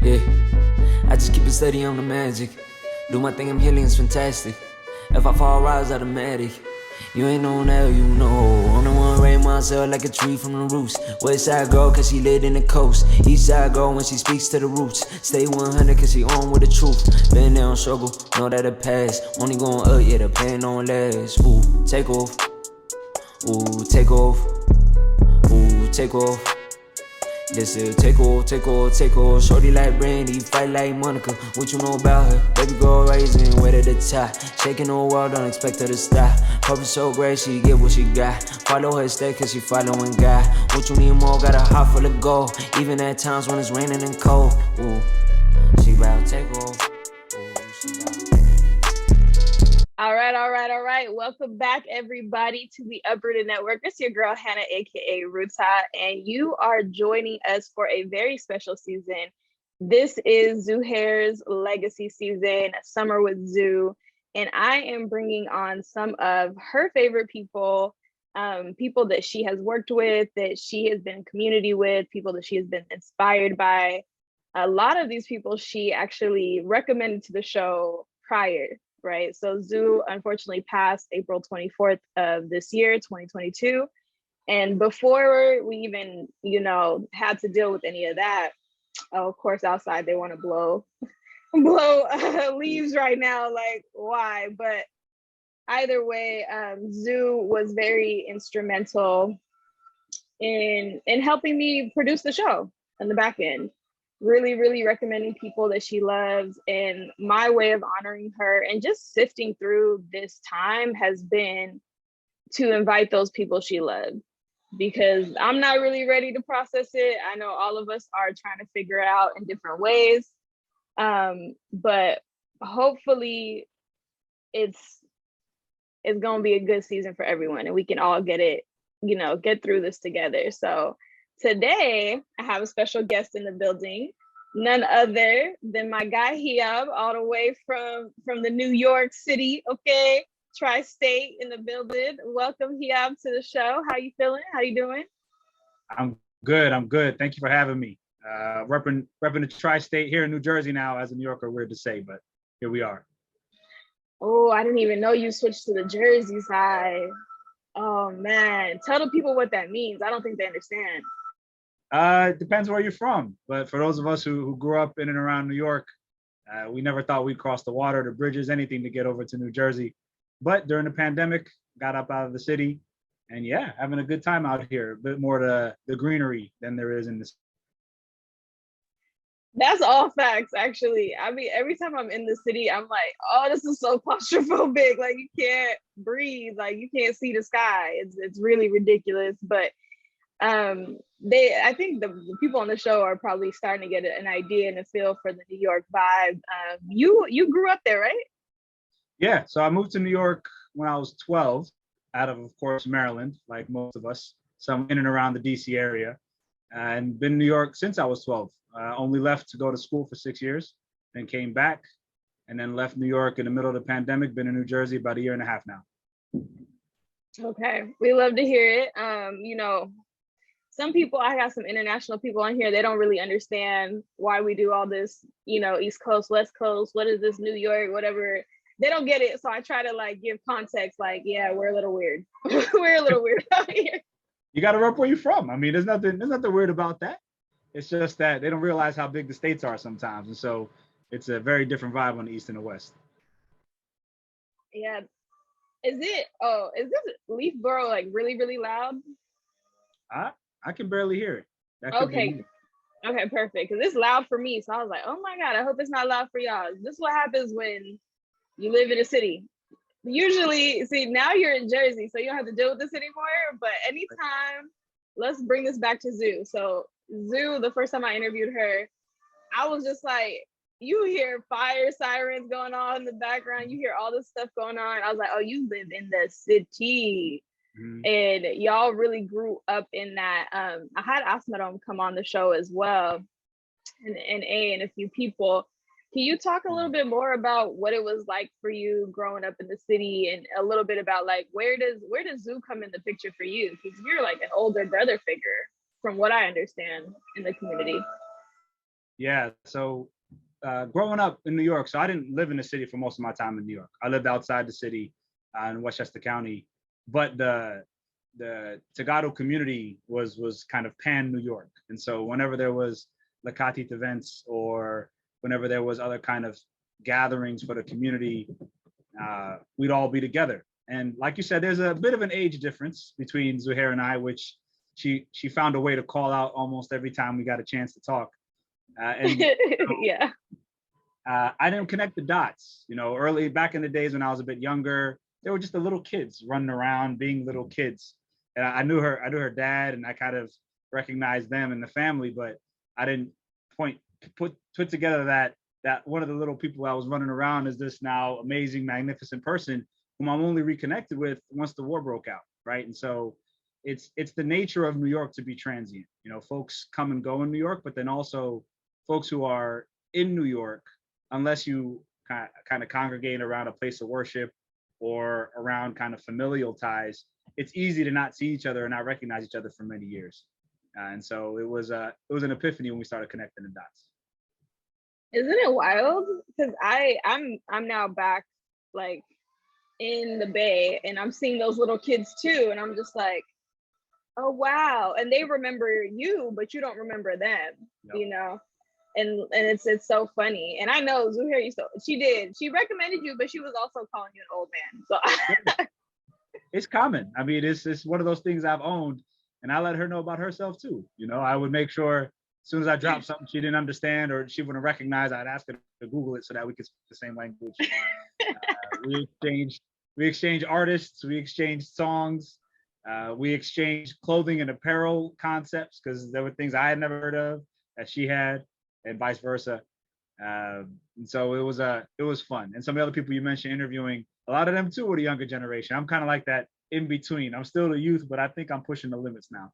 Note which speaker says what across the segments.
Speaker 1: Yeah, I just keep it steady on the magic. Do my thing, I'm healing, it's fantastic. If I fall, rise automatic. You ain't no now, you know. I'm the one raise myself like a tree from the roots. West side girl, cause she lit in the coast. East side girl when she speaks to the roots. Stay 100 cause she on with the truth. Been there on struggle, know that it pass. Only going up, yeah, the pain don't last. Ooh, take off. Ooh, take off. Ooh, take off. This is take off, take off, take off. Shorty like Brandy, fight like Monica. What you know about her? Baby girl rising, way to the top. Shaking the world, don't expect her to stop. Purpose so great, she get what she got. Follow her step, cause she following God. What you need more, got a heart full of gold. Even at times when it's raining and cold. Ooh, she bout take off. Ooh, she bout.
Speaker 2: All right. Welcome back, everybody, to the Uprooted Network. It's your girl, Hannah, aka Ruta, and you are joining us for a very special season. This is Zuher's legacy season, Summer with Zoo, and I am bringing on some of her favorite people, people that she has worked with, that she has been in community with, people that she has been inspired by. A lot of these people she actually recommended to the show prior. Right. So Zoo unfortunately passed April 24th of this year, 2022. And before we even, had to deal with any of that, of course, outside they want to blow leaves right now. Like, why? But either way, Zoo was very instrumental in helping me produce the show on the back end. Really recommending people that she loves, and my way of honoring her and just sifting through this time has been to invite those people she loved, because I'm not really ready to process it. I know all of us are trying to figure it out in different ways, but hopefully it's gonna be a good season for everyone and we can all get it, get through this together. So today, I have a special guest in the building, none other than my guy Heiyab, all the way from the New York City, okay, Tri-State in the building. Welcome, Heiyab, to the show. How you feeling? How you doing?
Speaker 3: I'm good. Thank you for having me. Repping the Tri-State here in New Jersey now. As a New Yorker, weird to say, but here we are.
Speaker 2: Oh, I didn't even know you switched to the Jersey side. Oh man, tell the people what that means. I don't think they understand.
Speaker 3: It depends where you're from, but for those of us who grew up in and around New York, we never thought we'd cross the water, the bridges, anything to get over to New Jersey. But during the pandemic, got up out of the city, and yeah, having a good time out here. A bit more the greenery than there is in this.
Speaker 2: That's all facts, actually. I mean, every time I'm in the city, I'm like, oh, this is so claustrophobic. Like, you can't breathe. Like, you can't see the sky. It's really ridiculous. But I think the people on the show are probably starting to get an idea and a feel for the New York vibe. You grew up there, right?
Speaker 3: Yeah, so I moved to New York when I was 12, out of course, Maryland, like most of us, some in and around the DC area, and been in New York since I was 12. Only left to go to school for 6 years, then came back, and then left New York in the middle of the pandemic. Been in New Jersey about a year and a half now.
Speaker 2: Okay, we love to hear it. Some people, I got some international people on here, they don't really understand why we do all this, East Coast, West Coast, what is this, New York, whatever. They don't get it. So I try to give context, yeah, we're a little weird. We're a little weird out here.
Speaker 3: You got to rep where you're from. I mean, there's nothing weird about that. It's just that they don't realize how big the states are sometimes. And so it's a very different vibe on the East and the West.
Speaker 2: Yeah. Is this Leafboro really loud?
Speaker 3: I can barely hear it.
Speaker 2: Okay, perfect. Because it's loud for me. So I was like, oh my God, I hope it's not loud for y'all. This is what happens when you live in a city. Usually, see, now you're in Jersey, so you don't have to deal with this anymore. But anytime, let's bring this back to Zoo. So Zoo, the first time I interviewed her, I was just like, you hear fire sirens going on in the background. You hear all this stuff going on. I was like, oh, you live in the city. Mm-hmm. And y'all really grew up in that. I had Asmadom come on the show as well, and a few people. Can you talk a little bit more about what it was like for you growing up in the city, and a little bit about where does Zoo come in the picture for you? Because you're like an older brother figure, from what I understand, in the community.
Speaker 3: Yeah. So growing up in New York, so I didn't live in the city for most of my time in New York. I lived outside the city in Westchester County, but the Tegaru community was kind of pan New York, and so whenever there was Lakatit events or whenever there was other kind of gatherings for the community, we'd all be together. And like you said, there's a bit of an age difference between Zuher and I, which she found a way to call out almost every time we got a chance to talk. And
Speaker 2: Yeah.
Speaker 3: I didn't connect the dots. You know, early back in the days when I was a bit younger, they were just the little kids running around being little kids. And I knew her dad, and I kind of recognized them in the family, but I didn't put together that one of the little people I was running around is this now amazing, magnificent person whom I'm only reconnected with once the war broke out, right? And so it's the nature of New York to be transient. You know, folks come and go in New York, but then also folks who are in New York, unless you kind of congregate around a place of worship or around kind of familial ties, it's easy to not see each other and not recognize each other for many years. And so it was an epiphany when we started connecting the dots.
Speaker 2: Isn't it wild? Because I'm now back like in the Bay, and I'm seeing those little kids too, and I'm just like, oh wow, and they remember you, but you don't remember them,
Speaker 3: Yep.
Speaker 2: you know. And it's so funny. And I know Zuher used to, she recommended you, but she was also calling you an old man. So
Speaker 3: It's common. I mean, it's one of those things I've owned, and I let her know about herself too. You know, I would make sure as soon as I dropped something she didn't understand or she wouldn't recognize, I'd ask her to Google it so that we could speak the same language. We exchanged artists, we exchanged songs, we exchanged clothing and apparel concepts because there were things I had never heard of that she had, and vice versa. And so it was fun. And some of the other people you mentioned interviewing, a lot of them too were the younger generation. I'm kind of like that in between. I'm still the youth, but I think I'm pushing the limits now.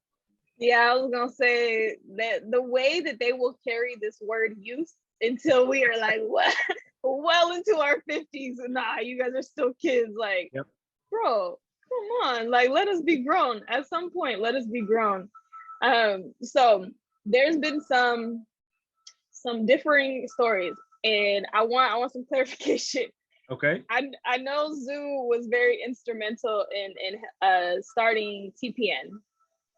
Speaker 2: yeah, I was gonna say that the way that they will carry this word youth until we are like what well into our 50s, and nah, you guys are still kids. Like,
Speaker 3: Yep.
Speaker 2: bro, come on, like let us be grown at some point. Let us be grown. So there's been some differing stories, and I want some clarification.
Speaker 3: Okay.
Speaker 2: I know Zoo was very instrumental in starting TPN.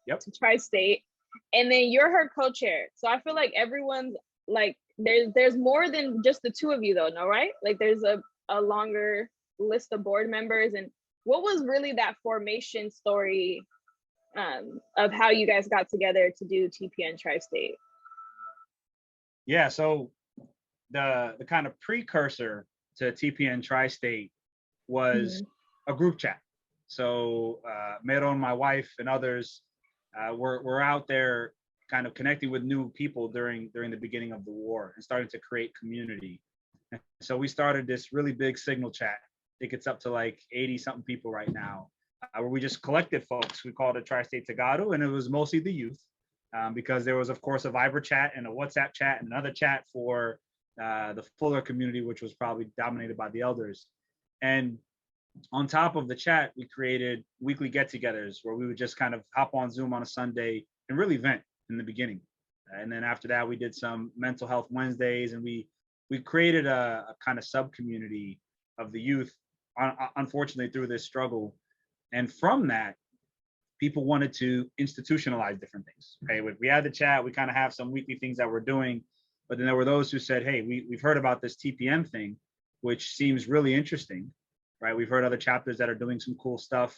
Speaker 3: Yep.
Speaker 2: Tri-State, and then you're her co-chair. So I feel like everyone's like there's more than just the two of you though, no, right? Like there's a longer list of board members. And what was really that formation story of how you guys got together to do TPN Tri-State?
Speaker 3: Yeah, so the kind of precursor to TPN Tri-State was a group chat. So Meron, my wife, and others were out there kind of connecting with new people during the beginning of the war and starting to create community. And so we started this really big signal chat. I think it's up to like 80 something people right now, where we just collected folks. We called it Tristate Tegaru, and it was mostly the youth. Because there was, of course, a Viber chat and a WhatsApp chat and another chat for the Fuller community, which was probably dominated by the elders. And on top of the chat, we created weekly get-togethers where we would just kind of hop on Zoom on a Sunday and really vent in the beginning. And then after that, we did some mental health Wednesdays, and we created a kind of sub-community of the youth, unfortunately, through this struggle. And from that, people wanted to institutionalize different things. Okay, we had the chat, we kind of have some weekly things that we're doing, but then there were those who said, hey, we've heard about this TPN thing, which seems really interesting, right? We've heard other chapters that are doing some cool stuff.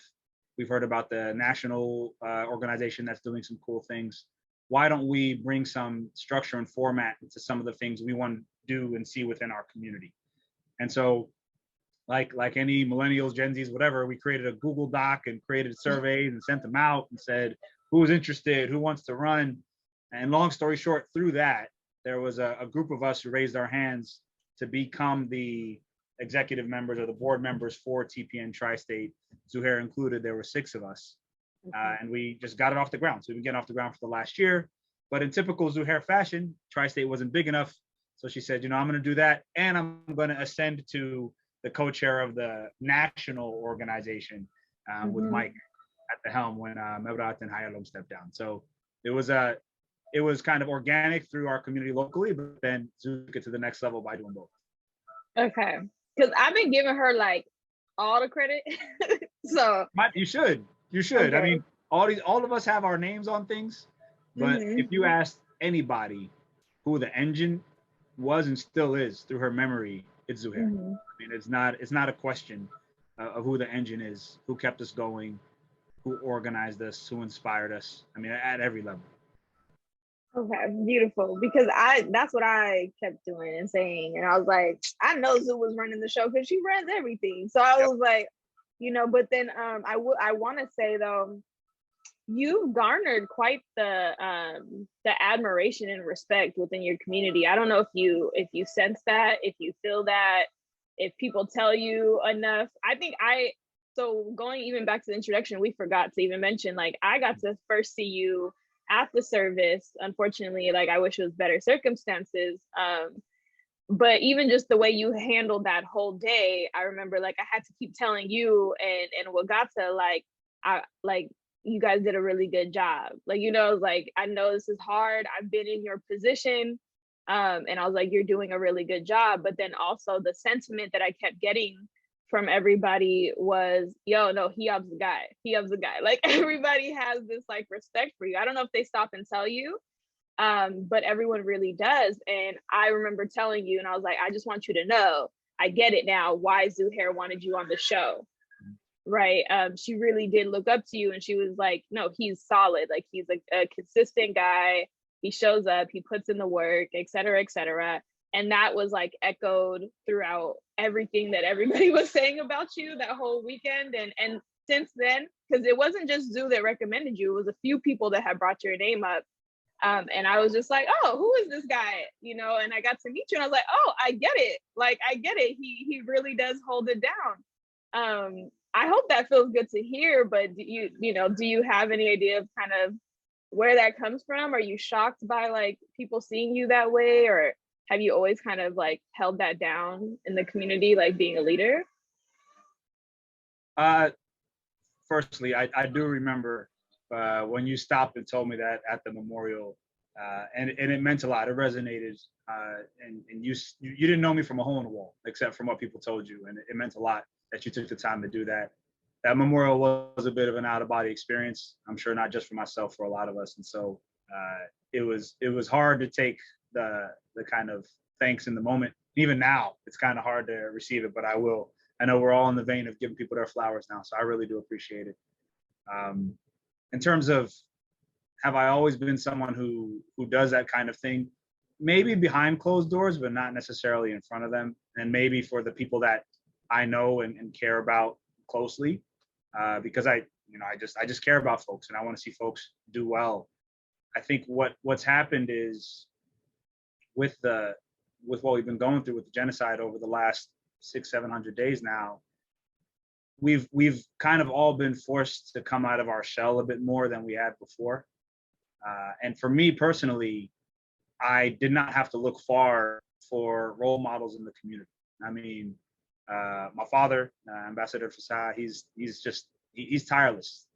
Speaker 3: We've heard about the national organization that's doing some cool things. Why don't we bring some structure and format to some of the things we want to do and see within our community? And so like any millennials, Gen Zs, whatever, we created a Google Doc and created surveys and sent them out and said, who's interested, who wants to run? And long story short, through that, there was a group of us who raised our hands to become the executive members or the board members for TPN Tri-State, Zuher included. There were 6 of us. And we just got it off the ground. So we've been getting off the ground for the last year. But in typical Zuher fashion, Tri-State wasn't big enough. So she said, I'm going to do that. And I'm going to ascend to the co-chair of the national organization with Mike at the helm when Mevrat and Heiyab stepped down. So it was it was kind of organic through our community locally, but then Zuher took it to the next level by doing both.
Speaker 2: Okay. Because I've been giving her like all the credit. So
Speaker 3: You should. Okay. I mean, all of us have our names on things, but if you asked anybody who the engine was and still is through her memory, it's Zuher. I mean, it's not a question of who the engine is, who kept us going, who organized us, who inspired us. I mean, at every level.
Speaker 2: Okay, beautiful. Because that's what I kept doing and saying. And I was like, I know Zuher was running the show because she runs everything. So I was like, but then I want to say though, you've garnered quite the admiration and respect within your community. I don't know if you sense that, if you feel that, if people tell you enough. So going even back to the introduction, we forgot to even mention, like, I got to first see you at the service. Unfortunately, like, I wish it was better circumstances. But even just the way you handled that whole day, I remember, like, I had to keep telling you and Wagata, like, you guys did a really good job. Like, like, I know this is hard. I've been in your position. And I was like, you're doing a really good job. But then also the sentiment that I kept getting from everybody was, yo, no, Heiyab's the guy. Heiyab's the guy. Like, everybody has this like respect for you. I don't know if they stop and tell you, but everyone really does. And I remember telling you, and I was like, I just want you to know, I get it now why Zuher wanted you on the show. Right. She really did look up to you, and she was like, no, he's solid. Like, he's a consistent guy. He shows up, he puts in the work, et cetera, et cetera. And that was like echoed throughout everything that everybody was saying about you that whole weekend. And since then, because it wasn't just Zuher that recommended you, it was a few people that had brought your name up. And I was just like, oh, who is this guy? And I got to meet you, and I was like, oh, I get it. Like, I get it. He really does hold it down. I hope that feels good to hear, but do you have any idea of kind of where that comes from? Are you shocked by like people seeing you that way, or have you always kind of like held that down in the community, like being a leader?
Speaker 3: Firstly, I do remember when you stopped and told me that at the memorial, and it meant a lot. It resonated, and you didn't know me from a hole in the wall, except from what people told you, and it meant a lot that you took the time to do that. That memorial was a bit of an out-of-body experience. I'm sure not just for myself, for a lot of us, and so it was hard to take the kind of thanks in the moment. Even now, it's kind of hard to receive it, but I will. I know we're all in the vein of giving people their flowers now, so I really do appreciate it. In terms of, have I always been someone who does that kind of thing? Maybe behind closed doors, but not necessarily in front of them. And maybe for the people that I know and care about closely, because I just care about folks and I want to see folks do well. I think what's happened is with what we've been going through with the genocide over the last 600-700 days now, we've kind of all been forced to come out of our shell a bit more than we had before. And for me personally, I did not have to look far for role models in the community. I mean, my father, Ambassador Fassah, he's tireless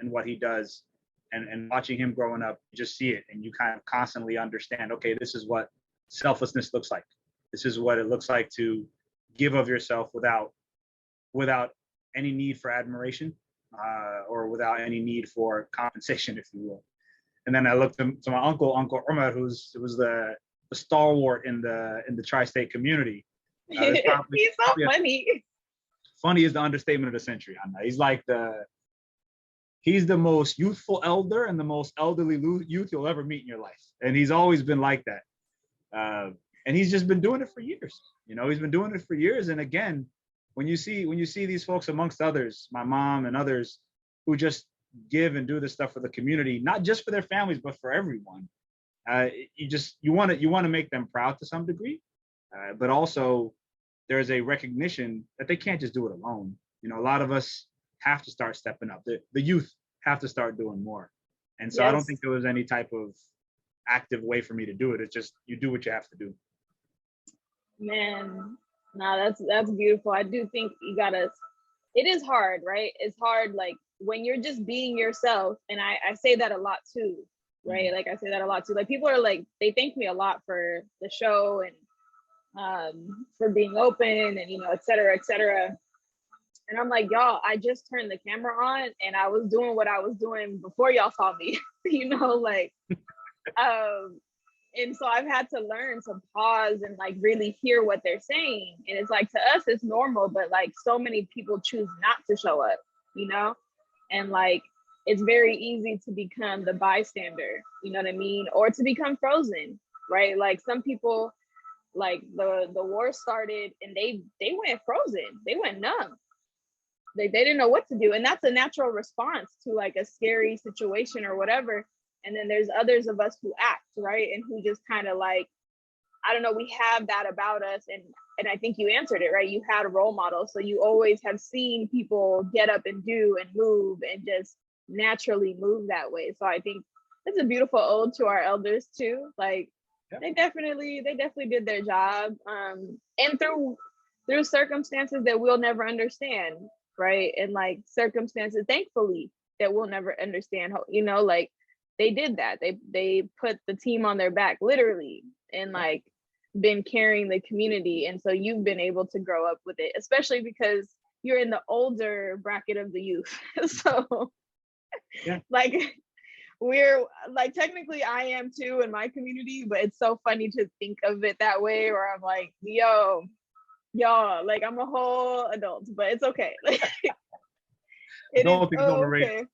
Speaker 3: in what he does. And watching him growing up, you just see it and you kind of constantly understand, okay, this is what selflessness looks like. This is what it looks like to give of yourself without any need for admiration or without any need for compensation, if you will. And then I looked to my uncle Umar, who was the stalwart in the Tri-State community.
Speaker 2: He's so funny.
Speaker 3: Funny is the understatement of the century. He's like he's the most youthful elder and the most elderly youth you'll ever meet in your life. And he's always been like that. And he's just been doing it for years. He's been doing it for years. And again, when you see these folks amongst others, my mom and others who just give and do this stuff for the community, not just for their families, but for everyone, you want to make them proud to some degree. But also there's a recognition that they can't just do it alone. A lot of us have to start stepping up. The youth have to start doing more. And so yes. I don't think there was any type of active way for me to do it. It's just, you do what you have to do.
Speaker 2: Man, no, that's beautiful. I do think it is hard, right? It's hard, like when you're just being yourself. And I say that a lot too. right? Like I say that a lot too. Like people are like, they thank me a lot for the show and for being open and, you know, et cetera, et cetera. And I'm like, y'all, I just turned the camera on and I was doing what I was doing before y'all saw me, you know, like, and so I've had to learn to pause and like really hear what they're saying. And it's like, to us, it's normal, but like so many people choose not to show up, you know? And like, it's very easy to become the bystander, you know what I mean? Or to become frozen, right? Like some people, like the war started and they went frozen, they went numb. They didn't know what to do. And that's a natural response to like a scary situation or whatever. And then there's others of us who act, right? And who just kind of like, I don't know, we have that about us. And I think you answered it, right? You had a role model. So you always have seen people get up and do and move and just naturally move that way. So I think it's a beautiful ode to our elders too. Like they definitely did their job. And through circumstances that we'll never understand, right? And like circumstances, thankfully, that we'll never understand, you know, like they did that. They put the team on their back, literally, and like been carrying the community. And so you've been able to grow up with it, especially because you're in the older bracket of the youth. So like we're like, technically I am too in my community, but it's so funny to think of it that way, where I'm like, yo, y'all, like I'm a whole adult, but it's okay. It is okay.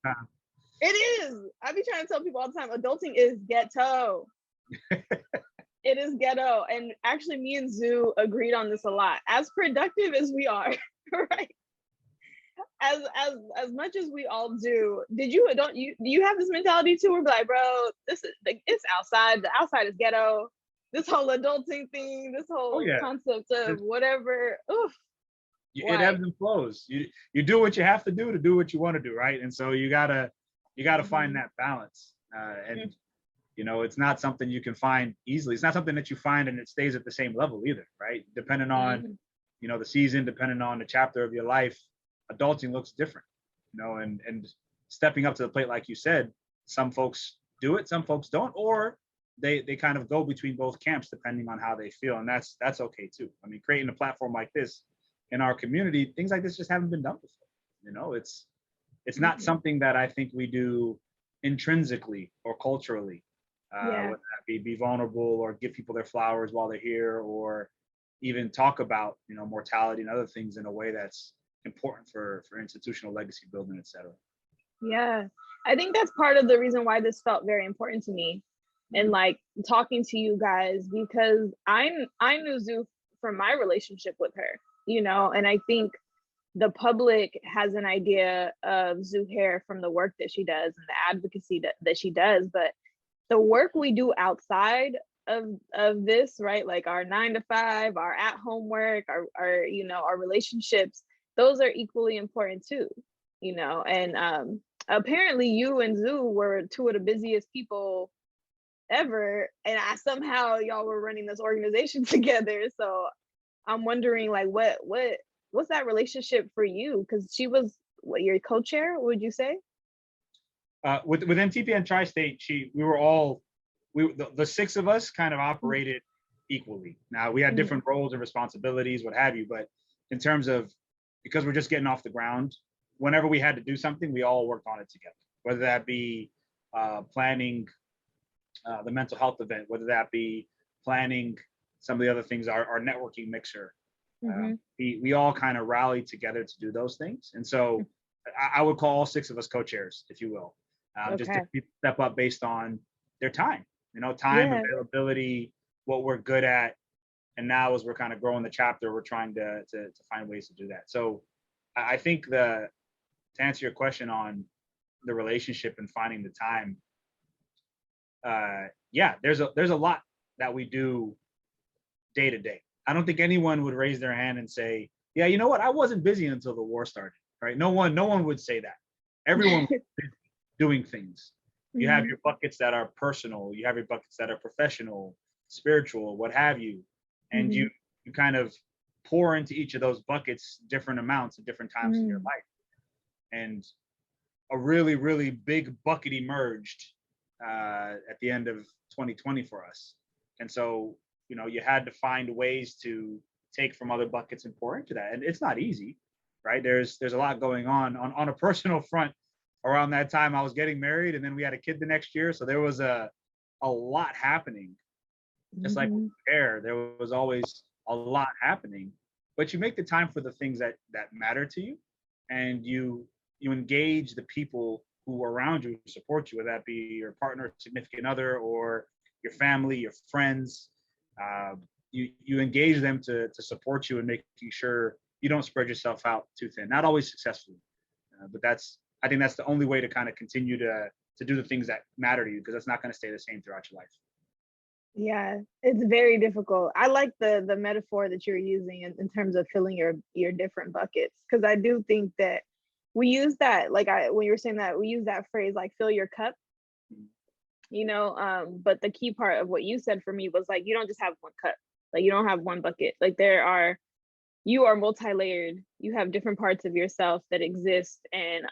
Speaker 2: It is. I be trying to tell people all the time, adulting is ghetto. It is ghetto. And actually me and Zoo agreed on this a lot. As productive as we are, right? As much as we all do, do you have this mentality too? We're like, bro, this is like, it's outside. The outside is ghetto. This whole adulting thing, this whole concept of whatever. Oof.
Speaker 3: It ebbs and flows. You do what you have to do what you want to do, right? And so you gotta find that balance. And you know, it's not something you can find easily. It's not something that you find and it stays at the same level either, right? Depending on you know, the season, depending on the chapter of your life, adulting looks different, you know, and stepping up to the plate, like you said, some folks do it, some folks don't, or they kind of go between both camps depending on how they feel. And that's okay too. I mean, creating a platform like this in our community, things like this just haven't been done before. You know, it's not something that I think we do intrinsically or culturally, whether that be vulnerable or give people their flowers while they're here, or even talk about, you know, mortality and other things in a way that's important for institutional legacy building, et cetera.
Speaker 2: Yeah, I think that's part of the reason why this felt very important to me, and like talking to you guys, because I knew Zuh from my relationship with her, you know, and I think the public has an idea of Zuher from the work that she does and the advocacy that she does, but the work we do outside of this, right? Like our 9 to 5, our at-home work, our you know, our relationships, those are equally important too, you know. And apparently you and Zuh were two of the busiest people ever, and somehow y'all were running this organization together. So I'm wondering, like, what's that relationship for you? Because she was your co-chair, would you say?
Speaker 3: Within TPN Tri-State, we were all the 6 of us kind of operated equally. Now we had different roles and responsibilities, what have you, but in terms of, because we're just getting off the ground, whenever we had to do something, we all worked on it together, whether that be planning the mental health event, whether that be planning some of the other things, our networking mixer. We all kind of rallied together to do those things. And so I would call all 6 of us co-chairs, if you will, just to step up based on their time, you know, availability, what we're good at. And now as we're kind of growing the chapter, we're trying to find ways to do that. So I think to answer your question on the relationship and finding the time, there's a lot that we do day to day. I don't think anyone would raise their hand and say, yeah, you know what, I wasn't busy until the war started, right? No one would say that. Everyone was busy doing things. You have your buckets that are personal, you have your buckets that are professional, spiritual, what have you. And you kind of pour into each of those buckets different amounts at different times in your life. And a really, really big bucket emerged at the end of 2020 for us. And so, you know, you had to find ways to take from other buckets and pour into that. And it's not easy, right? There's a lot going on a personal front. Around that time, I was getting married, and then we had a kid the next year. So there was a lot happening. Just like there was always a lot happening. But you make the time for the things that matter to you, and you engage the people who are around you, who support you, whether that be your partner, significant other, or your family, your friends. You engage them to support you and making sure you don't spread yourself out too thin. Not always successfully, but I think that's the only way to kind of continue to do the things that matter to you, because that's not going to stay the same throughout your life.
Speaker 2: Yeah, it's very difficult. I like the metaphor that you're using in terms of filling your different buckets, because I do think that we use that, like when you were saying that, we use that phrase like fill your cup, you know, but the key part of what you said for me was like, you don't just have one cup, like you don't have one bucket, like you are multi-layered, you have different parts of yourself that exist. And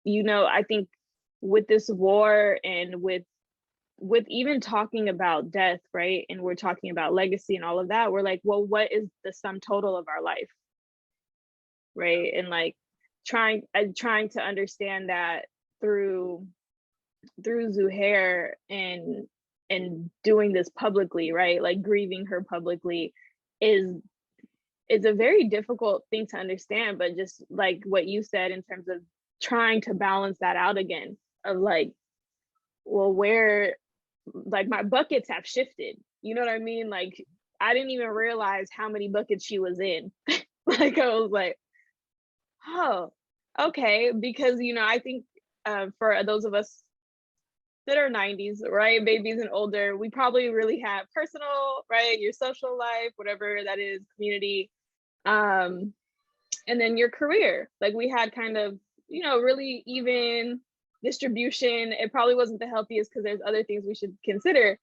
Speaker 2: you know, I think with this war and with even talking about death, right, and we're talking about legacy and all of that, we're like, well, what is the sum total of our life, right? And like trying to understand that through Zuher and doing this publicly, right, like grieving her publicly is a very difficult thing to understand. But just like what you said in terms of trying to balance that out again, of like, well, where, like my buckets have shifted, you know what I mean? Like I didn't even realize how many buckets she was in. Like I was like, oh, okay. Because, you know, I think for those of us that are 90s, right, babies and older, we probably really have personal, right, your social life, whatever that is, community, and then your career. Like we had kind of, you know, really even distribution. It probably wasn't the healthiest because there's other things we should consider.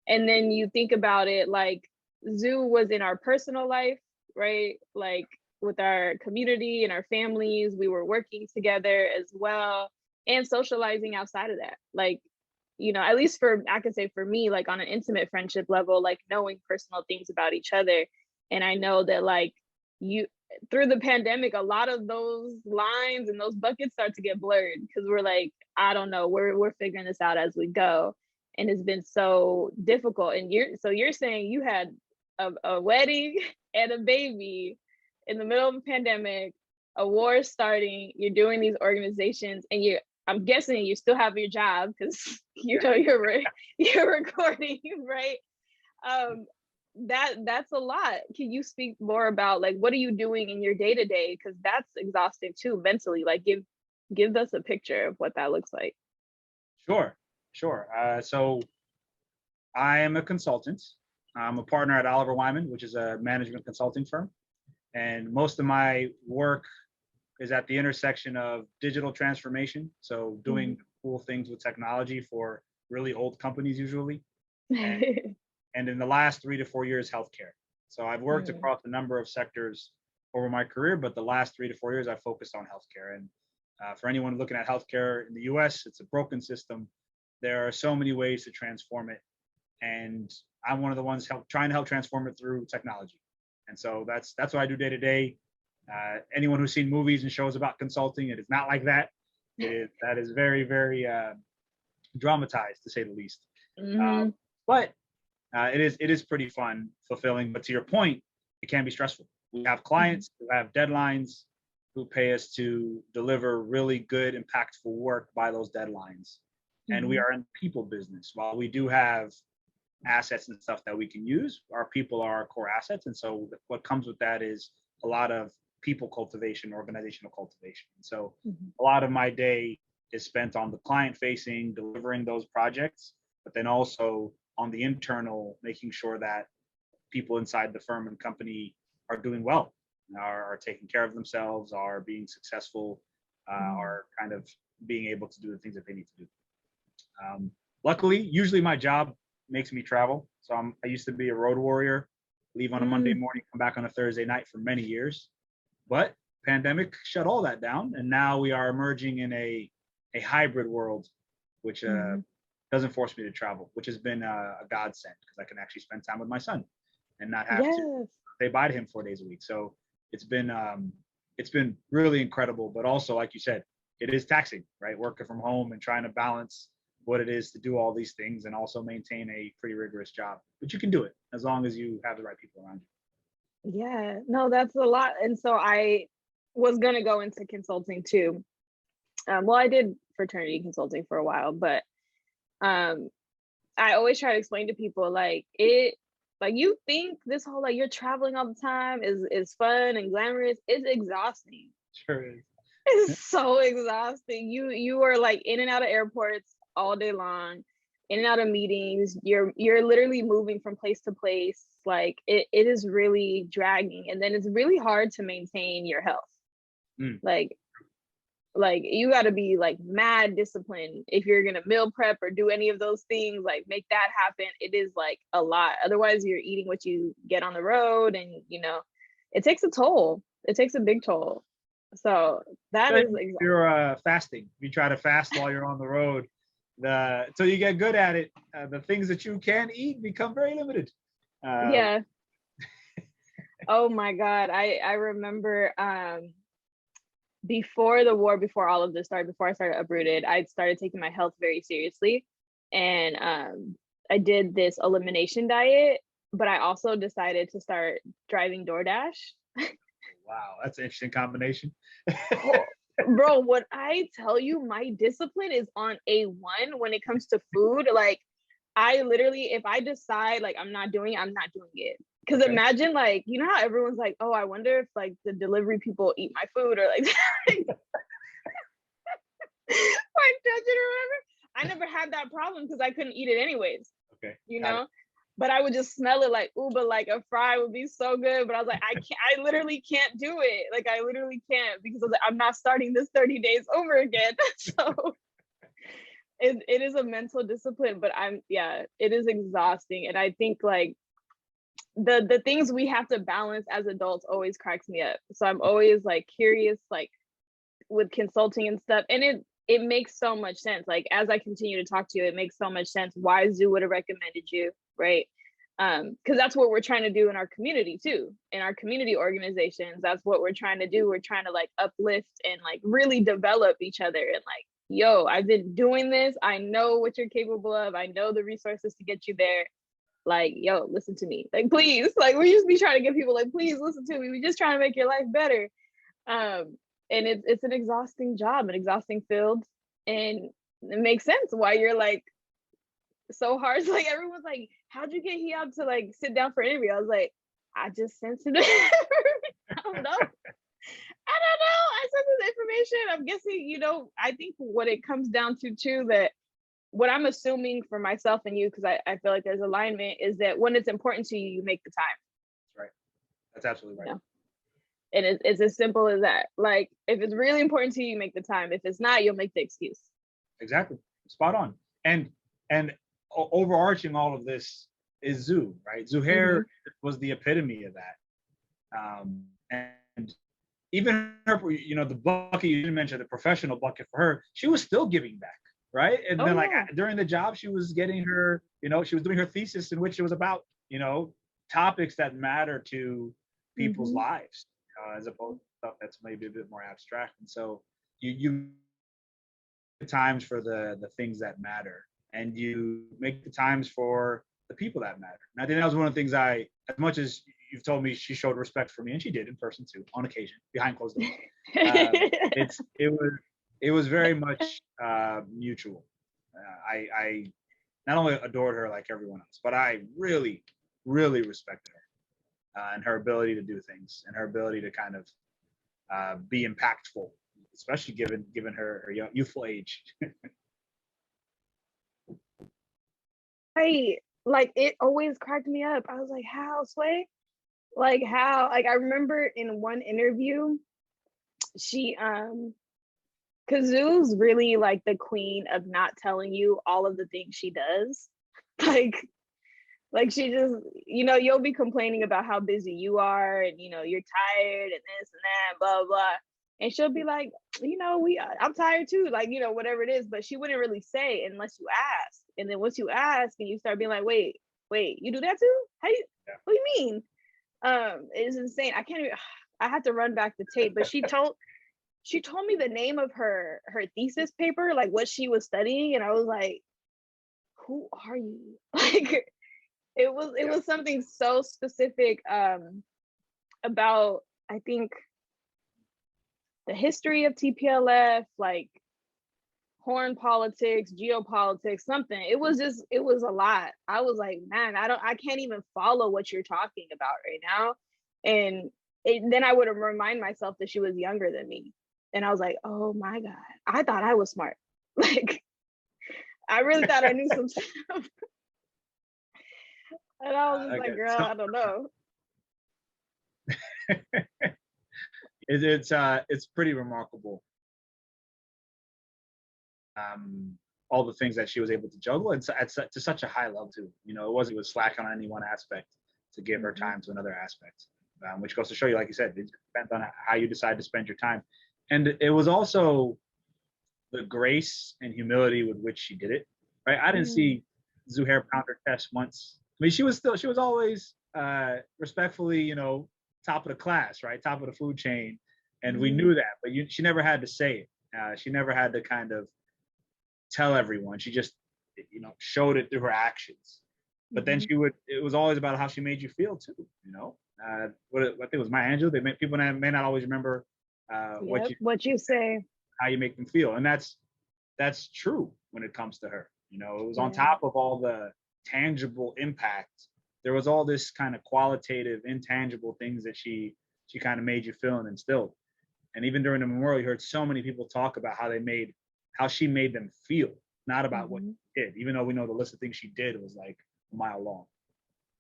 Speaker 2: And then you think about it, like Zoo was in our personal life, right? Like with our community and our families, we were working together as well and socializing outside of that. Like, you know, at least I can say for me, like on an intimate friendship level, like knowing personal things about each other. And I know that like through the pandemic, a lot of those lines and those buckets start to get blurred because we're like, I don't know, we're figuring this out as we go. And it's been so difficult. And you're saying you had a wedding and a baby in the middle of a pandemic, a war starting, you're doing these organizations, and I'm guessing you still have your job because you know you're recording, right? That's a lot. Can you speak more about like what are you doing in your day-to-day, because that's exhausting too mentally? Like give us a picture of what that looks like.
Speaker 3: Sure. So I am a consultant. I'm a partner at Oliver Wyman, which is a management consulting firm, and most of my work is at the intersection of digital transformation, so doing cool things with technology for really old companies usually, and in the last 3 to 4 years, healthcare. So I've worked across a number of sectors over my career, but the last 3 to 4 years, I focused on healthcare. And for anyone looking at healthcare in the US, it's a broken system. There are so many ways to transform it. And I'm one of the ones trying to help transform it through technology. And so that's what I do day to day. Anyone who's seen movies and shows about consulting, it is not like that. That is very, very dramatized, to say the least. But it is pretty fun, fulfilling. But to your point, it can be stressful. We have clients who have deadlines, who pay us to deliver really good, impactful work by those deadlines. And we are in the people business. While we do have assets and stuff that we can use, our people are our core assets. And so what comes with that is a lot of people cultivation, organizational cultivation. And so a lot of my day is spent on the client facing, delivering those projects, but then also on the internal, making sure that people inside the firm and company are doing well, are taking care of themselves, are being successful, are kind of being able to do the things that they need to do. Luckily, usually my job makes me travel. So I used to be a road warrior, leave on a Monday morning, come back on a Thursday night for many years. But pandemic shut all that down. And now we are emerging in a hybrid world, which doesn't force me to travel, which has been a godsend because I can actually spend time with my son and not have to say bye to him 4 days a week. So it's been really incredible, but also, like you said, it is taxing, right? Working from home and trying to balance what it is to do all these things and also maintain a pretty rigorous job. But you can do it as long as you have the right people around you.
Speaker 2: Yeah, no, that's a lot. And so I was gonna go into consulting too. Well, I did fraternity consulting for a while, but I always try to explain to people like you think this whole like you're traveling all the time is fun and glamorous. It's exhausting.
Speaker 3: Sure is.
Speaker 2: It's so exhausting. You are like in and out of airports all day long, in and out of meetings. You're literally moving from place to place. Like it is really dragging, and then it's really hard to maintain your health. Like you got to be like mad disciplined if you're gonna meal prep or do any of those things. Like make that happen. It is like a lot. Otherwise, you're eating what you get on the road, and it takes a toll. It takes a big toll. So that is
Speaker 3: if you're fasting. If you try to fast while you're on the road, until you get good at it, the things that you can eat become very limited.
Speaker 2: Yeah. Oh my God. I remember before the war, before all of this started, before I started Uprooted, I started taking my health very seriously. And I did this elimination diet, but I also decided to start driving DoorDash.
Speaker 3: Wow, that's an interesting combination.
Speaker 2: Bro, what I tell you, my discipline is on A1 when it comes to food. Like, I literally, if I decide like I'm not doing it, I'm not doing it. Because imagine like, you know how everyone's like, oh, I wonder if like the delivery people eat my food or like judge it or whatever. I never had that problem because I couldn't eat it anyways.
Speaker 3: Okay.
Speaker 2: You know? But I would just smell it like, ooh, but like a fry would be so good. But I was like, I literally can't do it. Like I literally can't because I was like, I'm not starting this 30 days over again. So it is a mental discipline, but it is exhausting. And I think like the things we have to balance as adults always cracks me up. So I'm always like curious, like with consulting and stuff. And it makes so much sense. Like as I continue to talk to you, it makes so much sense why Zuher would have recommended you, right? Because that's what we're trying to do in our community too. In our community organizations, that's what we're trying to do. We're trying to like uplift and like really develop each other and like, yo, I've been doing this. I know what you're capable of. I know the resources to get you there. Like, yo, listen to me. Like, please. Like, we just be trying to get people like, please listen to me. We just trying to make your life better. And it's an exhausting job, an exhausting field. And it makes sense why you're like so hard. So, like everyone's like, how'd you get Heiyab to like sit down for an interview? I was like, I just sent it. I don't know. I sent this information. I'm guessing, I think what it comes down to too, that what I'm assuming for myself and you, because I feel like there's alignment, is that when it's important to you, you make the time.
Speaker 3: That's right. That's absolutely right.
Speaker 2: And it's as simple as that. Like, if it's really important to you, you make the time. If it's not, you'll make the excuse.
Speaker 3: Exactly. Spot on. And overarching all of this is Zuher, right? Zuher was the epitome of that. And even her, the bucket you didn't mention, the professional bucket for her, she was still giving back, right? And then during the job, she was getting her, she was doing her thesis in which it was about, topics that matter to people's lives, as opposed to stuff that's maybe a bit more abstract. And so you times for the things that matter, and you make the times for the people that matter. And I think that was one of the things as much as you've told me she showed respect for me, and she did in person too, on occasion, behind closed doors. It was very much mutual. I not only adored her like everyone else, but I really, really respected her and her ability to do things and her ability to kind of be impactful, especially given her youthful age.
Speaker 2: Like it always cracked me up. I was like, how, Sway? Like how? Like I remember in one interview, she Kazoo's really like the queen of not telling you all of the things she does. Like she just, you'll be complaining about how busy you are and you're tired and this and that, blah blah. And she'll be like, I'm tired too, like, whatever it is, but she wouldn't really say unless you asked. And then once you ask and you start being like, wait, you do that too? How you, what do you mean? It's insane. I can't even, I have to run back the tape, but she told me the name of her thesis paper, like what she was studying. And I was like, who are you? Like, it was something so specific about, I think, the history of TPLF, like horn politics, geopolitics, something. It was a lot. I was like, man, I can't even follow what you're talking about right now. And then I would remind myself that she was younger than me. And I was like, oh my God, I thought I was smart. Like, I really thought I knew some stuff. And I was just like, girl, I don't know.
Speaker 3: It's pretty remarkable. All the things that she was able to juggle, and to such a high level too. You know, it wasn't slack on any one aspect to give her time to another aspect, which goes to show you, like you said, it depends on how you decide to spend your time. And it was also the grace and humility with which she did it. Right? I didn't see Zuher pound her chest once. I mean, she was always respectfully, you know, top of the class, right? Top of the food chain. And we knew that, but she never had to say it. She never had to kind of tell everyone. She just, you know, showed it through her actions. But then it was always about how she made you feel too, you know? I think it was Maya Angelou. People may not always remember
Speaker 2: what you say,
Speaker 3: how you make them feel. And that's true when it comes to her. You know, it was on top of all the tangible impact. There was all this kind of qualitative, intangible things that she kind of made you feel and instilled. And even during the memorial, you heard so many people talk about how she made them feel, not about what she did, even though we know the list of things she did was like a mile long.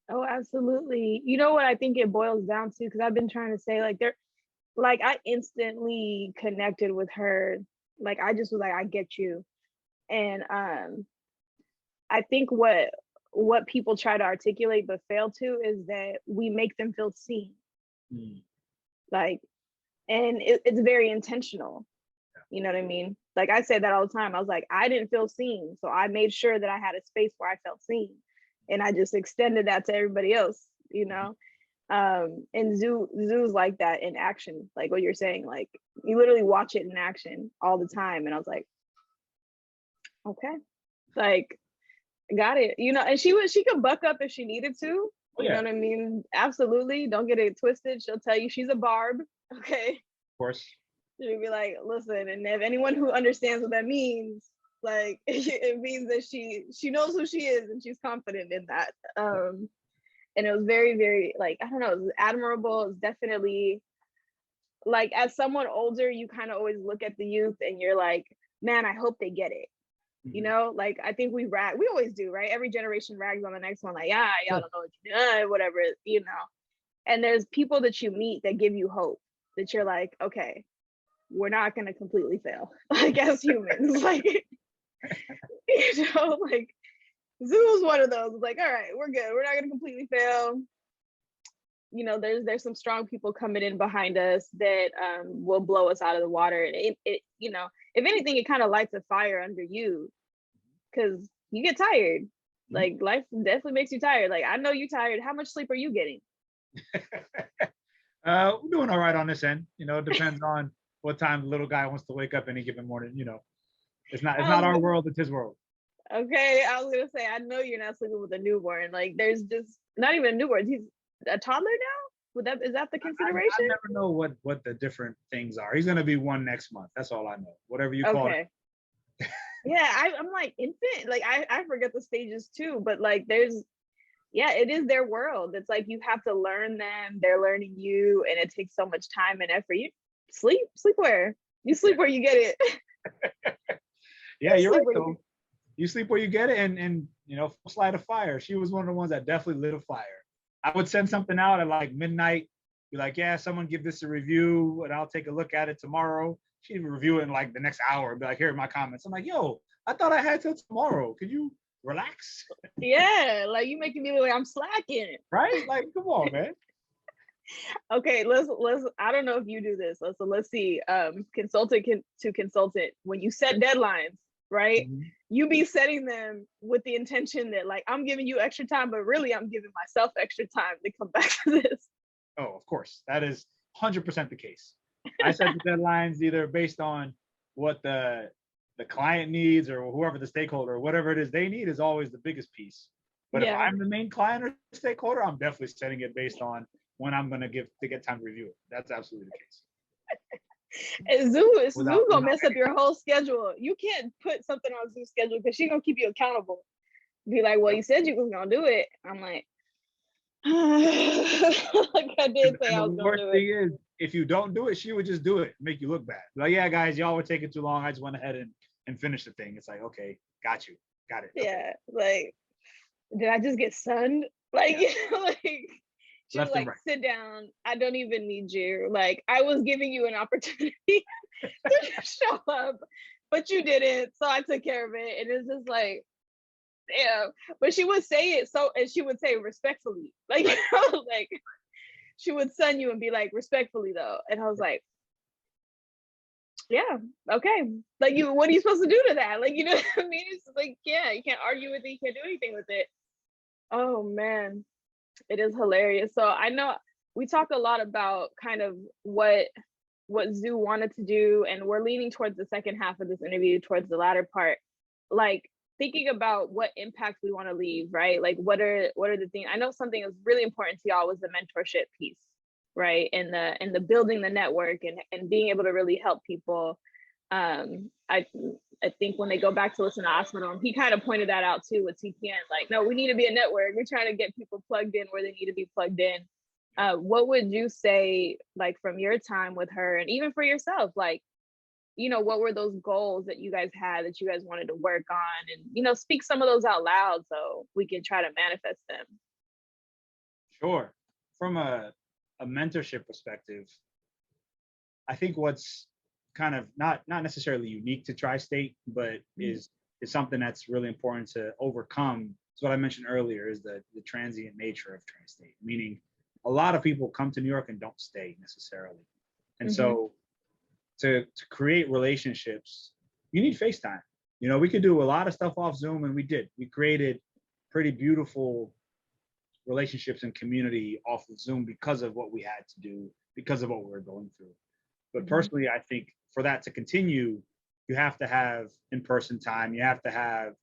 Speaker 2: Oh, absolutely. You know what I think it boils down to, because I've been trying to say, like I instantly connected with her. Like I just was like, I get you. And I think what people try to articulate but fail to is that we make them feel seen. Like, and it's very intentional. You know what I mean? Like I say that all the time. I was like, I didn't feel seen, so I made sure that I had a space where I felt seen, and I just extended that to everybody else. You know, and Zoo's like that in action, like what you're saying. Like you literally watch it in action all the time, and I was like, okay, like got it. You know, and she could buck up if she needed to. You know what I mean? Absolutely. Don't get it twisted. She'll tell you she's a barb. Okay.
Speaker 3: Of course.
Speaker 2: She'll be like, listen, and if anyone who understands what that means, like it means that she knows who she is and she's confident in that. And it was very, very, like, I don't know, it was admirable. It's definitely, like, as someone older, you kind of always look at the youth and you're like, man, I hope they get it. You know, like I think we always do, right? Every generation rags on the next one, like, yeah, y'all don't know what you're doing, whatever, you know. And there's people that you meet that give you hope, that you're like, okay, we're not gonna completely fail, like as humans. Like, you know, like Zoo was one of those, like, all right, we're good, we're not gonna completely fail. You know, there's some strong people coming in behind us that will blow us out of the water. And it you know, if anything, it kind of lights a fire under you, because you get tired. Like life definitely makes you tired. Like I know you're tired. How much sleep are you getting?
Speaker 3: We're doing all right on this end. You know, it depends on what time the little guy wants to wake up any given morning. You know, it's not our world, it's his world.
Speaker 2: Okay, I was gonna say, I know you're not sleeping with a newborn. Like there's just not even a newborn. He's a toddler now. Is that the consideration?
Speaker 3: I never know what the different things are. He's gonna be one next month. That's all I know. Whatever you call it.
Speaker 2: Yeah, I'm like infant. Like I forget the stages too. But like it is their world. It's like you have to learn them. They're learning you, and it takes so much time and effort. You sleep where? You sleep where you get it.
Speaker 3: Yeah, you're right though. You sleep where you get it, and you know, first light a fire. She was one of the ones that definitely lit a fire. I would send something out at like midnight, be like, yeah, someone give this a review and I'll take a look at it tomorrow. She'd review it in like the next hour and be like, here are my comments. I'm like, yo, I thought I had till tomorrow. Could you relax?
Speaker 2: Yeah, like you making me look like I'm slacking.
Speaker 3: Right? Like, come on, man.
Speaker 2: Okay, let's I don't know if you do this. Let's see. Consultant to consultant, when you set deadlines, right? you be setting them with the intention that like, I'm giving you extra time, but really I'm giving myself extra time to come back to this.
Speaker 3: Oh, of course. That is 100% the case. I set the deadlines either based on what the client needs or whoever the stakeholder or whatever it is they need is always the biggest piece. But if I'm the main client or stakeholder, I'm definitely setting it based on when I'm going to get time to review it. That's absolutely the case.
Speaker 2: And Zuh gonna mess up your whole schedule. You can't put something on Zuh's schedule because she's gonna keep you accountable. Be like, well, you said you was gonna do it. I'm like, like I did say I was gonna do it.
Speaker 3: Thing is, if you don't do it, she would just do it, make you look bad. Like, yeah, guys, y'all were taking too long. I just went ahead and finished the thing. It's like, okay, got it.
Speaker 2: Yeah, like, did I just get sunned? Like, like. She was like, sit down. I don't even need you. Like, I was giving you an opportunity to show up, but you didn't. So I took care of it. And it's just like, damn. But she would say it and she would say respectfully. Like, you know, like she would send you and be like, respectfully though. And I was like, yeah, okay. Like, what are you supposed to do to that? Like, you know what I mean? It's like, yeah, you can't argue with it. You can't do anything with it. Oh man. It is hilarious. So I know we talk a lot about kind of what Zuh wanted to do, and we're leaning towards the second half of this interview, towards the latter part, like thinking about what impact we want to leave, right? Like what are the things? I know something that's really important to y'all was the mentorship piece, right? And the building the network and being able to really help people. I think when they go back to listen to Hospital, he kind of pointed that out too with TPN. Like, no, we need to be a network. We're trying to get people plugged in where they need to be plugged in. What would you say, like from your time with her, and even for yourself, like, you know, what were those goals that you guys had that you guys wanted to work on, and, you know, speak some of those out loud so we can try to manifest them?
Speaker 3: Sure. From a mentorship perspective, I think what's kind of not necessarily unique to Tri-State, but is something that's really important to overcome. Is what I mentioned earlier, is the transient nature of Tri-State, meaning a lot of people come to New York and don't stay necessarily. And so to create relationships, you need FaceTime. You know, we could do a lot of stuff off Zoom, and we did. We created pretty beautiful relationships and community off of Zoom because of what we had to do, because of what we were going through. But personally, I think for that to continue, you have to have in-person time. You have to have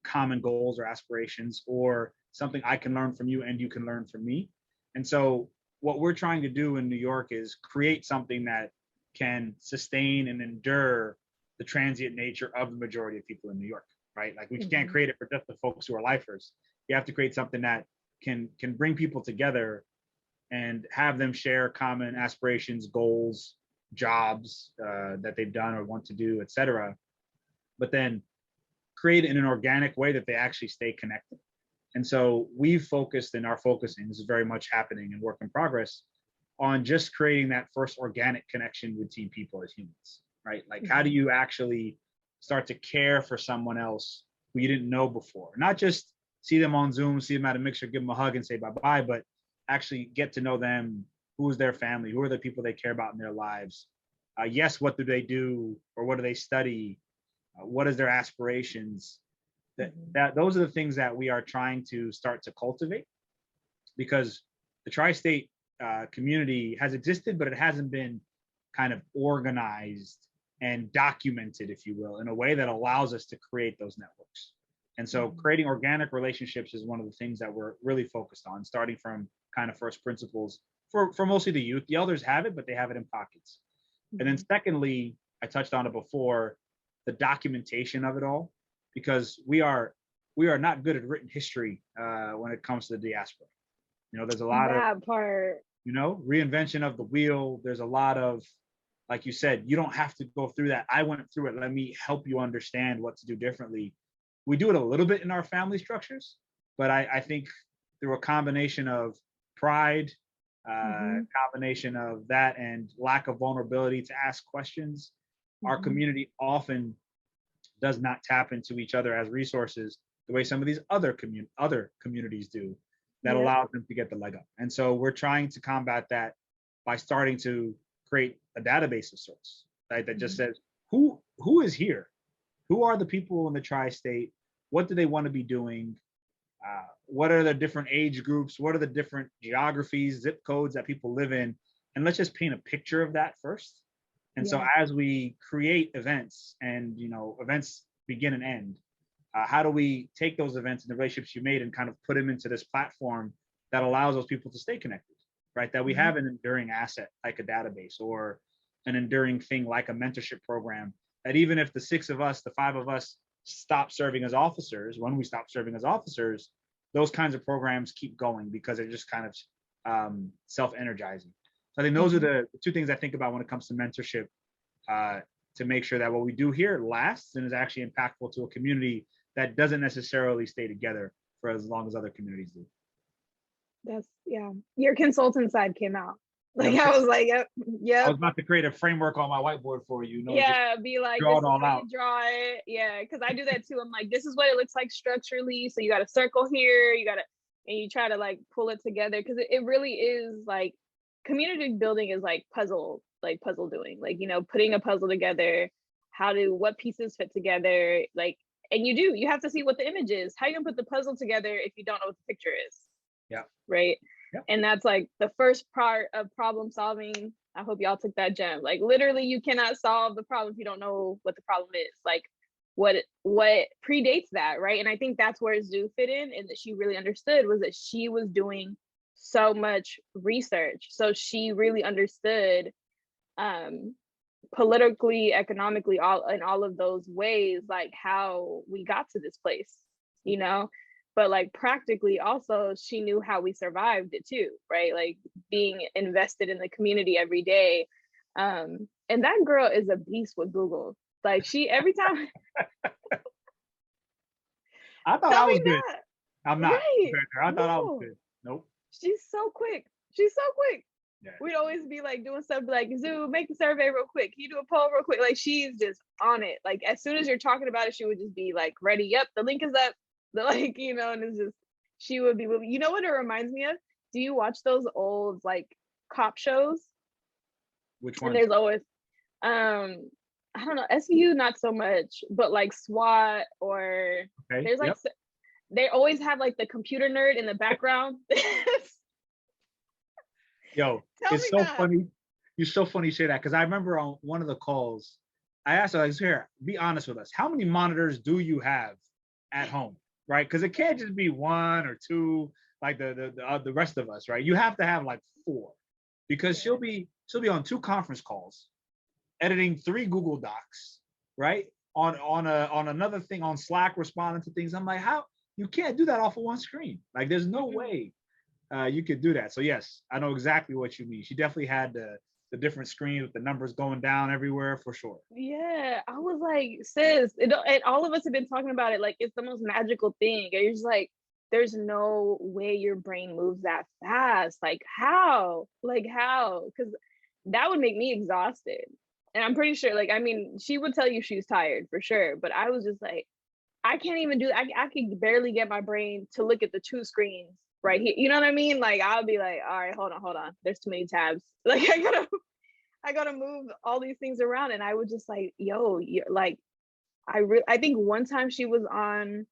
Speaker 3: common goals or aspirations, or something I can learn from you and you can learn from me. And so what we're trying to do in New York is create something that can sustain and endure the transient nature of the majority of people in New York, right? Like, we can't create it for just the folks who are lifers. You have to create something that can bring people together and have them share common aspirations, goals, jobs that they've done or want to do, etc. But then create it in an organic way that they actually stay connected. And so we've focused, and are focusing, this is very much happening in work in progress, on just creating that first organic connection with team people as humans, right? Like, how do you actually start to care for someone else who you didn't know before? Not just see them on Zoom, see them at a mixer, give them a hug and say bye-bye, but actually get to know them. Who is their family? Who are the people they care about in their lives? Yes, what do they do, or what do they study? What is their aspirations? Those are the things that we are trying to start to cultivate, because the Tri-State community has existed, but it hasn't been kind of organized and documented, if you will, in a way that allows us to create those networks. And so creating organic relationships is one of the things that we're really focused on, starting from kind of first principles for mostly the youth. The elders have it, but they have it in pockets. And then secondly, I touched on it before, the documentation of it all, because we are not good at written history when it comes to the diaspora. You know, there's a lot of part, you know, reinvention of the wheel. There's a lot of, like you said, you don't have to go through that. I went through it. Let me help you understand what to do differently. We do it a little bit in our family structures, but I think through a combination of pride, combination of that and lack of vulnerability to ask questions, our community often does not tap into each other as resources the way some of these other communities do, that allows them to get the leg up. And so we're trying to combat that by starting to create a database of sorts, right? That just says who is here, who are the people in the tri-state? What do they want to be doing? What are the different age groups? What are the different geographies, zip codes that people live in? And let's just paint a picture of that first. And so
Speaker 2: Yeah.
Speaker 3: as we create events and, events begin and end, how do we take those events and the relationships you made and kind of put them into this platform that allows those people to stay connected, right? That we have an enduring asset like a database or an enduring thing like a mentorship program, that even if the six of us, the five of us stop serving as officers, when we stop serving as officers, those kinds of programs keep going because they're just kind of self-energizing. So I think those are the two things I think about when it comes to mentorship, to make sure that what we do here lasts and is actually impactful to a community that doesn't necessarily stay together for as long as other communities do.
Speaker 2: That's, yeah. Your consultant side came out. Like,
Speaker 3: Yep.
Speaker 2: I was like,
Speaker 3: I
Speaker 2: yep.
Speaker 3: was about to create a framework on my whiteboard for you.
Speaker 2: Yeah, be like,
Speaker 3: draw
Speaker 2: this
Speaker 3: it
Speaker 2: is
Speaker 3: all
Speaker 2: how
Speaker 3: out.
Speaker 2: you draw it. Yeah, because I do that too. I'm like, this is what it looks like structurally. So you got a circle here, and you try to like pull it together, because it really is like, community building is like puzzle doing, like, putting a puzzle together, what pieces fit together, like, and you have to see what the image is. How you gonna put the puzzle together if you don't know what the picture is?
Speaker 3: Yeah.
Speaker 2: Right.
Speaker 3: Yep.
Speaker 2: And that's like the first part of problem solving. I hope y'all took that gem. Like, literally, you cannot solve the problem if you don't know what the problem is. Like, what predates that, right? And I think that's where Zoo fit in, and that she really understood was that she was doing so much research. So she really understood politically, economically, all of those ways, like how we got to this place, but like practically also she knew how we survived it too, right? Like being invested in the community every day. And that girl is a beast with Google. Like, she, every time
Speaker 3: I thought I was good. I'm not.
Speaker 2: Right.
Speaker 3: I thought I was good. Nope.
Speaker 2: She's so quick. Yeah. We'd always be like doing stuff like, Zoo, make the survey real quick. Can you do a poll real quick? Like, she's just on it. Like, as soon as you're talking about it, she would just be like, ready. Yep, the link is up. And it's just, she would be, you know what it reminds me of? Do you watch those old like cop shows?
Speaker 3: Which one?
Speaker 2: And there's always, I don't know, SVU not so much, but like SWAT, or there's like, they always have like the computer nerd in the background.
Speaker 3: Yo, it's so funny. You're so funny you say that, because I remember on one of the calls, I asked her, like, here, be honest with us. How many monitors do you have at home? Right? Because it can't just be one or two like the rest of us, right? You have to have like 4, because she'll be on 2 conference calls, editing 3 Google Docs, right? On another thing on Slack, responding to things. I'm like, how? You can't do that off of one screen. Like, there's no way you could do that. So yes, I know exactly what you mean. She definitely had the different screens with the numbers going down everywhere, for sure.
Speaker 2: Yeah, I was like, sis, and all of us have been talking about it. Like, it's the most magical thing. And you're just like, there's no way your brain moves that fast. Like, how? Because that would make me exhausted. And I'm pretty sure, like, I mean, she would tell you she's tired for sure. But I was just like, I can't even do, I could barely get my brain to look at the 2 screens right here. You know what I mean? Like, I'll be like, all right, hold on. There's too many tabs. Like, I gotta move all these things around. And I would just like, yo, like, I think one time she was on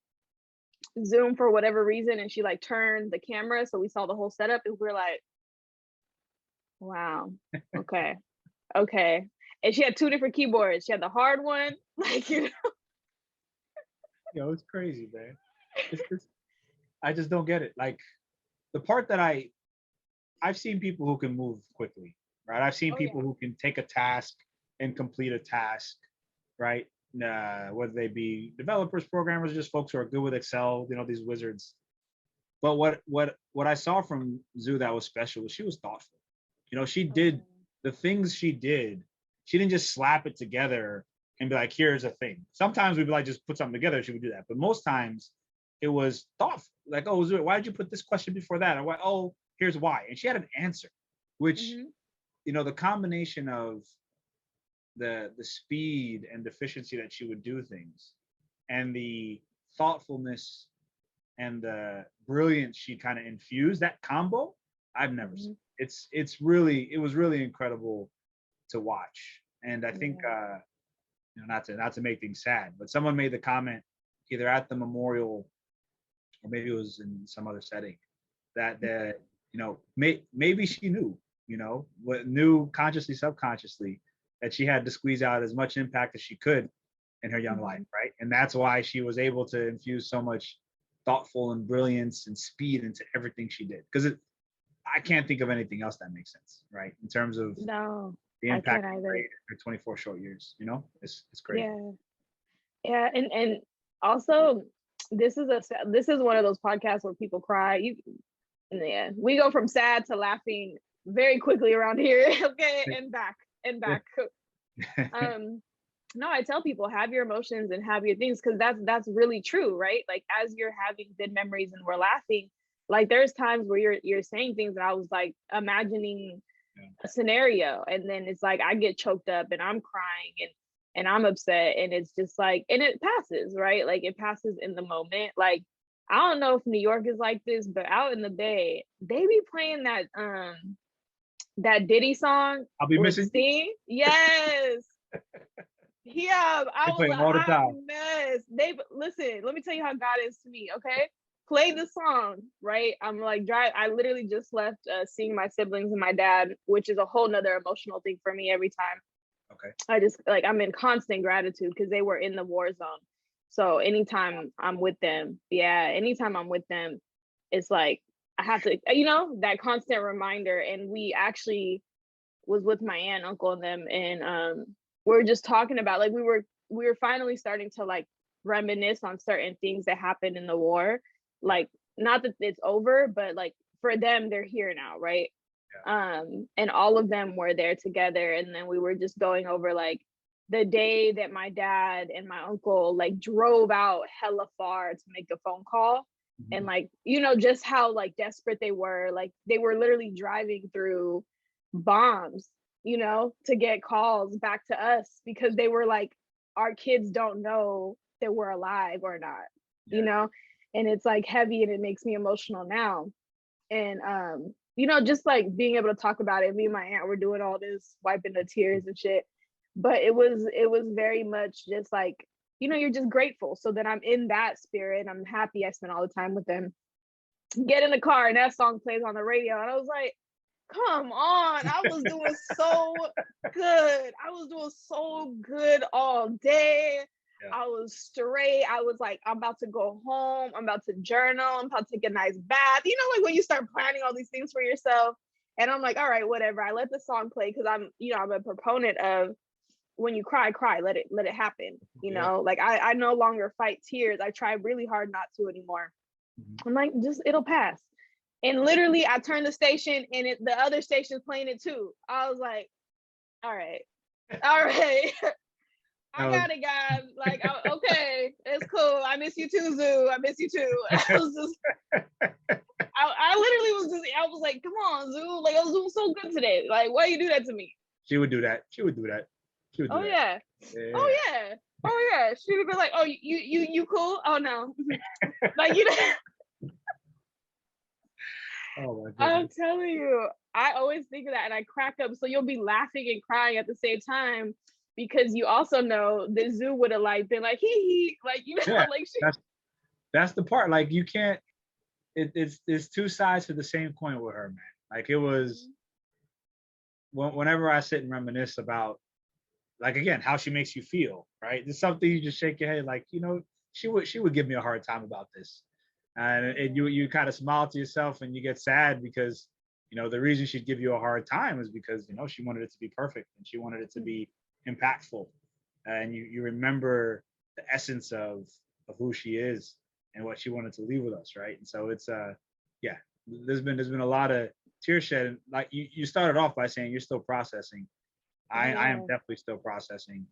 Speaker 2: Zoom for whatever reason, and she like turned the camera so we saw the whole setup, and we're like, wow, okay. And she had 2 different keyboards. She had the hard one, like,
Speaker 3: Yo, it's crazy, man. I just don't get it. Like, the part that I've seen people who can move quickly, right? I've seen people who can take a task and complete a task, right? Whether they be developers, programmers, just folks who are good with Excel, these wizards. But what I saw from Zoo that was special was she was thoughtful. She did the things she did. She didn't just slap it together and be like, here's a thing. Sometimes we'd be like, just put something together. She would do that. But most times it was thoughtful. Like, oh, Zoo, why did you put this question before that? Or why? Oh, here's why. And she had an answer, which, the combination of the speed and efficiency that she would do things, and the thoughtfulness and the brilliance she kind of infused, that combo, I've never seen. It was really incredible to watch. And I think not to make things sad, but someone made the comment either at the memorial or maybe it was in some other setting that maybe she knew, knew consciously, subconsciously that she had to squeeze out as much impact as she could in her young life, right? And that's why she was able to infuse so much thoughtful and brilliance and speed into everything she did. Because I can't think of anything else that makes sense, right? In terms of the impact in her 24 short years, it's great.
Speaker 2: Yeah, and also this is one of those podcasts where people cry. We go from sad to laughing very quickly around here, okay, and back. No, I tell people, have your emotions and have your things, because that's really true, right? Like, as you're having good memories and we're laughing, like there's times where you're saying things and I was like imagining a scenario, and then it's like I get choked up and I'm crying and I'm upset, and it's just like, and it passes, right? Like it passes in the moment. Like, I don't know if New York is like this, but out in the Bay, they be playing that Diddy song.
Speaker 3: I'll be missing
Speaker 2: Sting. Yes. Yeah, I was like, hot mess. Listen, let me tell you how God is to me, okay? Play the song, right? I'm like, I literally just left seeing my siblings and my dad, which is a whole nother emotional thing for me every time.
Speaker 3: Okay.
Speaker 2: I just, like, I'm in constant gratitude because they were in the war zone. So anytime I'm with them, it's like, I have to, that constant reminder. And we actually was with my aunt, uncle, and them, and we were just talking about, like, we were finally starting to like reminisce on certain things that happened in the war. Like, not that it's over, but like for them, they're here now, right? Yeah. And all of them were there together. And then we were just going over like the day that my dad and my uncle like drove out hella far to make a phone call. And like, just how like desperate they were. Like, they were literally driving through bombs, to get calls back to us, because they were like, our kids don't know that we're alive or not, and it's like heavy, and it makes me emotional now. And just like being able to talk about it, me and my aunt were doing all this, wiping the tears and shit, but it was very much just like, you're just grateful. So then I'm in that spirit, I'm happy I spent all the time with them. Get in the car and that song plays on the radio, and I was like, come on, I was doing so good. I was doing so good all day. Yeah. I was straight. I was like, I'm about to go home. I'm about to journal. I'm about to take a nice bath. Like when you start planning all these things for yourself. And I'm like, all right, whatever. I let the song play because I'm a proponent of, when you cry, let it happen. Like I no longer fight tears. I try really hard not to anymore. I'm like, it'll pass. And literally, I turned the station, and the other station's playing it too. I was like, all right. I got it, guys. Like, okay, it's cool. I miss you too, Zoo. I miss you too. I was just, I literally was just, I was like, come on, Zoo. Like, I was doing so good today. Like, why you do that to me?
Speaker 3: She would do that.
Speaker 2: Oh, yeah. She would be like, oh, you cool? Oh, no. Like,
Speaker 3: Oh my goodness.
Speaker 2: I'm telling you, I always think of that, and I crack up. So you'll be laughing and crying at the same time, because you also know the Zoo would have like been like hee, like like
Speaker 3: that's the part. Like, you can't. It's two sides to the same coin with her, man. Like, it was. Whenever I sit and reminisce about, like, again, how she makes you feel, right? It's something you just shake your head, like, she would give me a hard time about this. And you kind of smile to yourself, and you get sad because, the reason she'd give you a hard time is because, she wanted it to be perfect, and she wanted it to be impactful. And you remember the essence of who she is and what she wanted to leave with us, right? And so it's, there's been a lot of tears shed. Like, you started off by saying you're still processing. I am definitely still processing.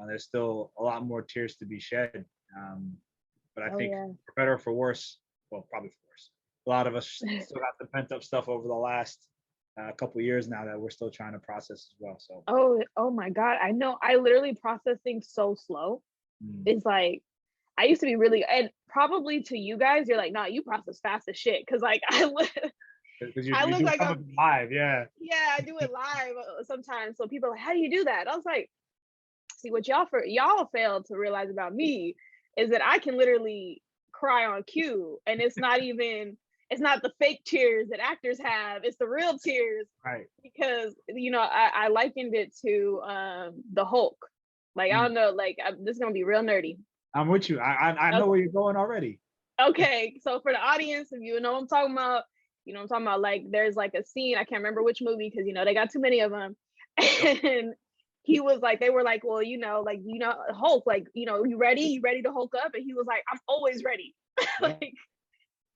Speaker 3: There's still a lot more tears to be shed. But I think for better or for worse, well, probably for worse, a lot of us still got the pent up stuff over the last couple of years now that we're still trying to process as well. So
Speaker 2: oh my God, I know. I literally process things so slow. It's like, I used to be really, and probably to you guys, you're like, nah, you process fast as shit, because like I look like I'm
Speaker 3: live. Yeah,
Speaker 2: I do it live sometimes. So people are like, how do you do that? I was like, see what y'all failed to realize about me is that I can literally cry on cue, and it's not the fake tears that actors have, it's the real tears.
Speaker 3: Right.
Speaker 2: Because I likened it to the Hulk. Like, I don't know, like, this is gonna be real nerdy.
Speaker 3: I'm with you. I know where you're going already.
Speaker 2: Okay, so for the audience, if you know what I'm talking about, like, there's like a scene, I can't remember which movie because they got too many of them. And he was like, they were like, well, Hulk, like, you ready to Hulk up? And he was like, I'm always ready. Like,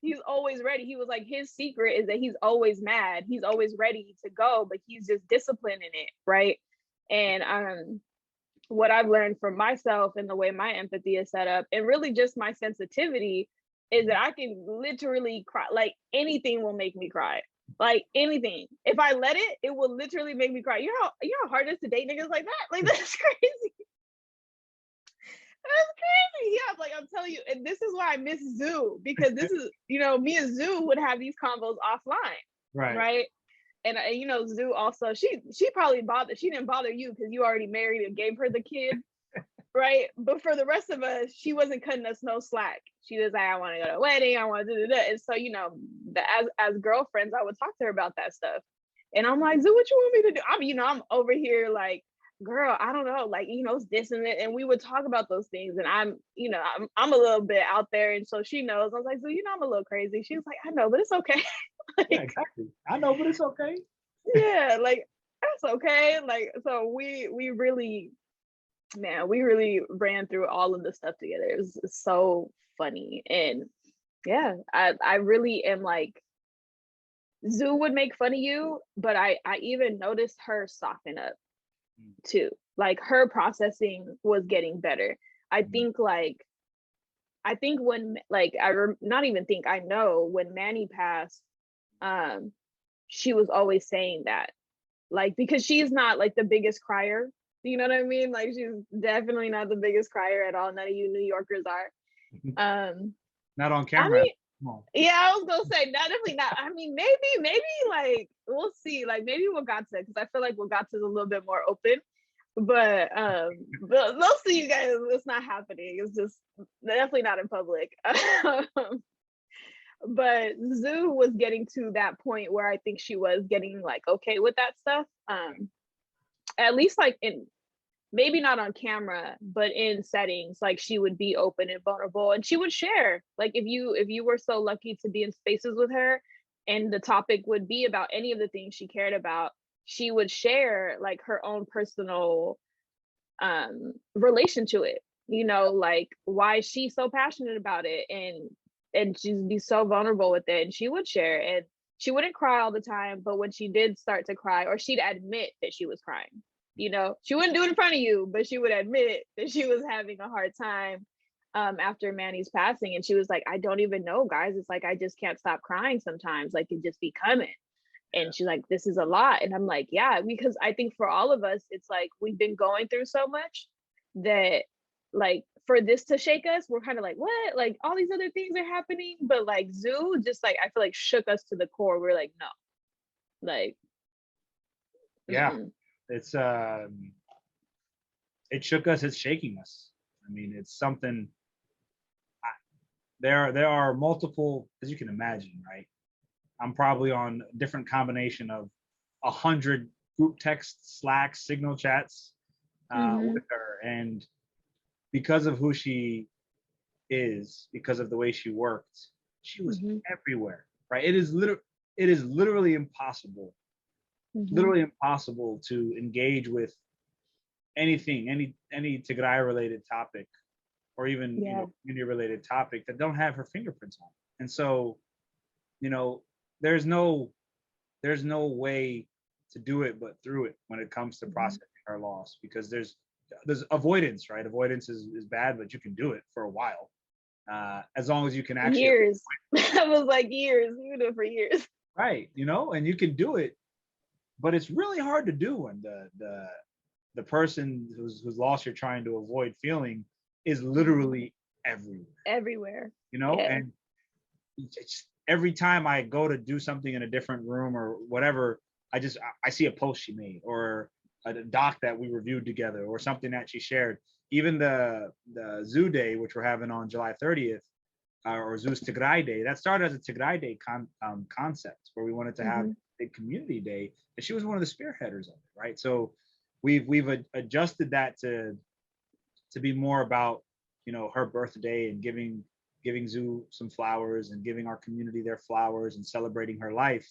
Speaker 2: he's always ready. He was like, his secret is that he's always mad. He's always ready to go, but he's just disciplined in it, right? And what I've learned from myself and the way my empathy is set up, and really just my sensitivity, is that I can literally cry. Like, anything will make me cry. Like, anything. If I let it, it will literally make me cry. You know how hard it is to date niggas like that? Like, that's crazy. That's crazy. Yeah, like, I'm telling you, and this is why I miss Zoo, because this is, me and Zoo would have these convos offline. Right. And Zoo also, she probably she didn't bother you because you already married and gave her the kid. Right. But for the rest of us, she wasn't cutting us no slack. She was like, I want to go to a wedding, I want to do that. And so, as girlfriends, I would talk to her about that stuff. And I'm like, Zoo, what you want me to do? I'm over here like, girl, I don't know, like, it's this and that. And we would talk about those things. And I'm a little bit out there. And so she knows. I was like, Zoo, I'm a little crazy. She was like, I know, but it's okay. Like,
Speaker 3: yeah, exactly. I know, but it's okay.
Speaker 2: Yeah, like, that's okay. Like, so we really ran through all of the stuff together. It was so funny. And yeah, I really am like, Zoo would make fun of you, but I even noticed her soften up too. Like, her processing was getting better. I think when, like, I know when Manny passed, she was always saying that, like, because she's not like the biggest crier. You know what I mean? Like, she's definitely not the biggest crier at all. None of you New Yorkers are.
Speaker 3: Not on camera.
Speaker 2: Yeah, I was gonna say, definitely not. I mean, maybe like, we'll see. Like, maybe Wagatsa, because I feel like Wagatsa is a little bit more open. But they'll see, you guys. It's not happening. It's just definitely not in public. But Zoo was getting to that point where I think she was getting like okay with that stuff. At least like maybe not on camera, but in settings, like, she would be open and vulnerable, and she would share. Like, if you were so lucky to be in spaces with her and the topic would be about any of the things she cared about, she would share like her own personal relation to it, like why she's so passionate about it, and she'd be so vulnerable with it, and she would share. And she wouldn't cry all the time, but when she did start to cry, or she'd admit that she was crying, she wouldn't do it in front of you, but she would admit that she was having a hard time after Manny's passing. And she was like, I don't even know, guys, it's like, I just can't stop crying sometimes, like, it just be coming. And she's like, this is a lot. And I'm like, yeah, because I think for all of us, it's like, we've been going through so much that, like, for this to shake us, we're kind of like, what? Like, all these other things are happening. But like, Zoo just, like, I feel like shook us to the core. We're like, no. Like,
Speaker 3: yeah, it's it shook us, it's shaking us. I mean, it's something. There are multiple, as you can imagine, right? I'm probably on a different combination of 100 group text, Slack, Signal chats with her. And because of who she is, because of the way she worked, she was everywhere, right? It is literally impossible, literally impossible to engage with anything, any Tigray related topic, or even community related topic that don't have her fingerprints on. And so, there's no way to do it but through it when it comes to processing our loss, because there's avoidance, right? Avoidance is bad, but you can do it for a while, as long as you can actually
Speaker 2: years. That was like years. You do it for years,
Speaker 3: right? And you can do it, but it's really hard to do when the person whose loss you're trying to avoid feeling is literally everywhere. And it's, every time I go to do something in a different room or whatever, I see a post she made, or doc that we reviewed together or something that she shared. Even the Zoo Day, which we're having on July 30th, or Zu's Tigray Day, that started as a Tigray Day concept where we wanted to have a big community day, and she was one of the spearheaders of it, right? So we've adjusted that to be more about, you know, her birthday and giving Zu some flowers and giving our community their flowers and celebrating her life.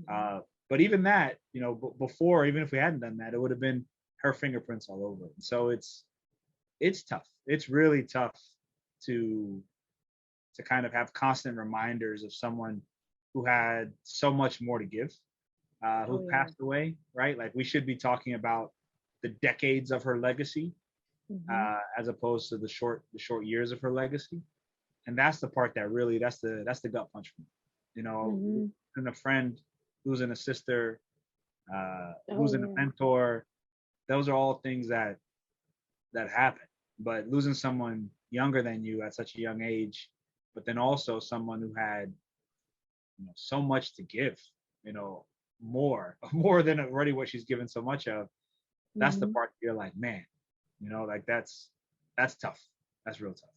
Speaker 3: But even that, you know, before, even if we hadn't done that, it would have been her fingerprints all over it. And so it's tough. It's really tough to kind of have constant reminders of someone who had so much more to give, who passed away, right? Like, we should be talking about the decades of her legacy, as opposed to the short years of her legacy. And that's the part that really, that's the gut punch for me, you know, and a friend, losing a sister, losing a mentor. Those are all things that happen. But losing someone younger than you at such a young age, but then also someone who had, you know, so much to give, you know, more than already what she's given so much of. That's the part you're like, man, you know, like that's tough. That's real tough.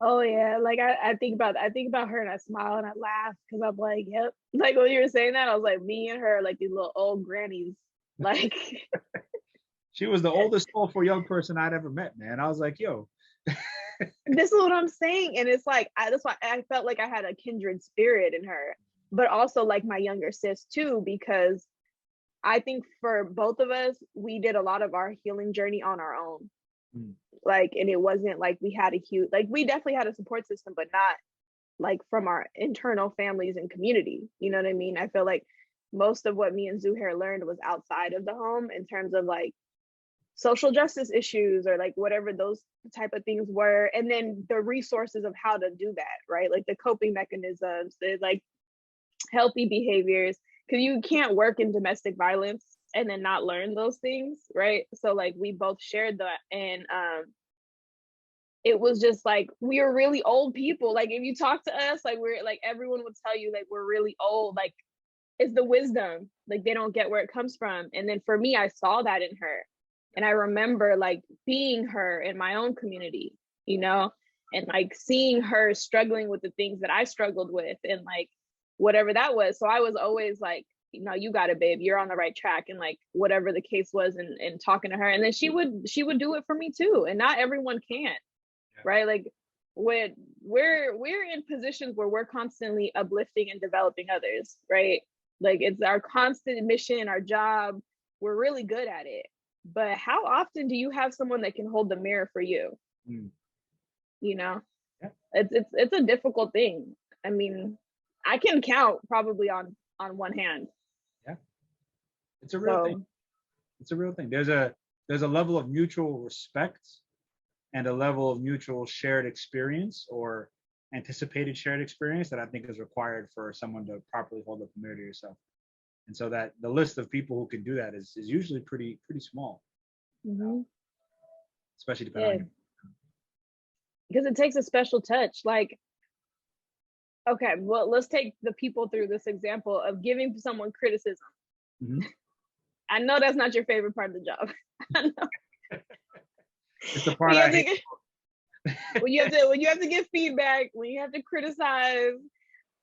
Speaker 2: Oh yeah. Like I think about her and I smile and I laugh because I'm like, yep. Like when you were saying that, I was like, me and her, like these little old grannies. Like
Speaker 3: she was the oldest soulful young person I'd ever met, man. I was like, yo.
Speaker 2: This is what I'm saying. And it's like, that's why I felt like I had a kindred spirit in her, but also like my younger sis too, because I think for both of us, we did a lot of our healing journey on our own. Like, and it wasn't like we had a huge, like we definitely had a support system, but not like from our internal families and community. You know what I mean? I feel like most of what me and Zuher learned was outside of the home in terms of like social justice issues or like whatever those type of things were. And then the resources of how to do that, right? Like the coping mechanisms, the like healthy behaviors, because you can't work in domestic violence and then not learn those things, right? So like we both shared that, and it was just like we are really old people. Like if you talk to us, like we're like everyone would tell you like we're really old. Like it's the wisdom, like they don't get where it comes from. And then for me, I saw that in her, and I remember like being her in my own community, you know, and like seeing her struggling with the things that I struggled with, and like whatever that was. So I was always like, you know, you got it, babe, you're on the right track, and like whatever the case was, and talking to her. And then she would do it for me too. And not everyone can, right? Like when we're in positions where we're constantly uplifting and developing others, right? Like it's our constant mission, our job. We're really good at it. But how often do you have someone that can hold the mirror for you? You know, it's a difficult thing. I mean, I can count probably on one hand.
Speaker 3: Yeah, it's a real thing. It's a real thing. There's a level of mutual respect and a level of mutual shared experience or anticipated shared experience that I think is required for someone to properly hold up a mirror to yourself. And so that the list of people who can do that is usually pretty small, especially depending on you.
Speaker 2: Because it takes a special touch. Like, okay, well, let's take the people through this example of giving someone criticism. I know that's not your favorite part of the job. I know.
Speaker 3: It's the part I hate.
Speaker 2: When you have to give feedback, when you have to criticize,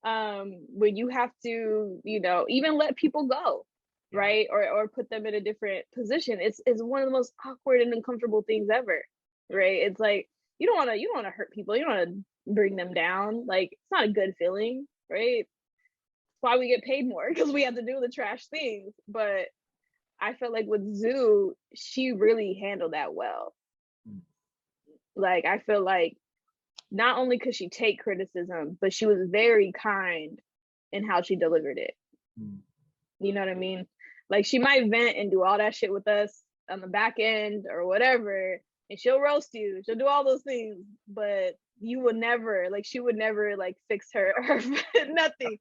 Speaker 2: when you have to, you know, even let people go, right? Or put them in a different position. It's one of the most awkward and uncomfortable things ever, right? It's like you don't want to hurt people. You don't want to bring them down. Like it's not a good feeling, right? That's why we get paid more, because we have to do the trash things. But I felt like with Zu, she really handled that well. Like I feel like not only could she take criticism, but she was very kind in how she delivered it. You know what I mean? Like she might vent and do all that shit with us on the back end or whatever, and she'll roast you. She'll do all those things, but you would never, like she would never like fix her nothing.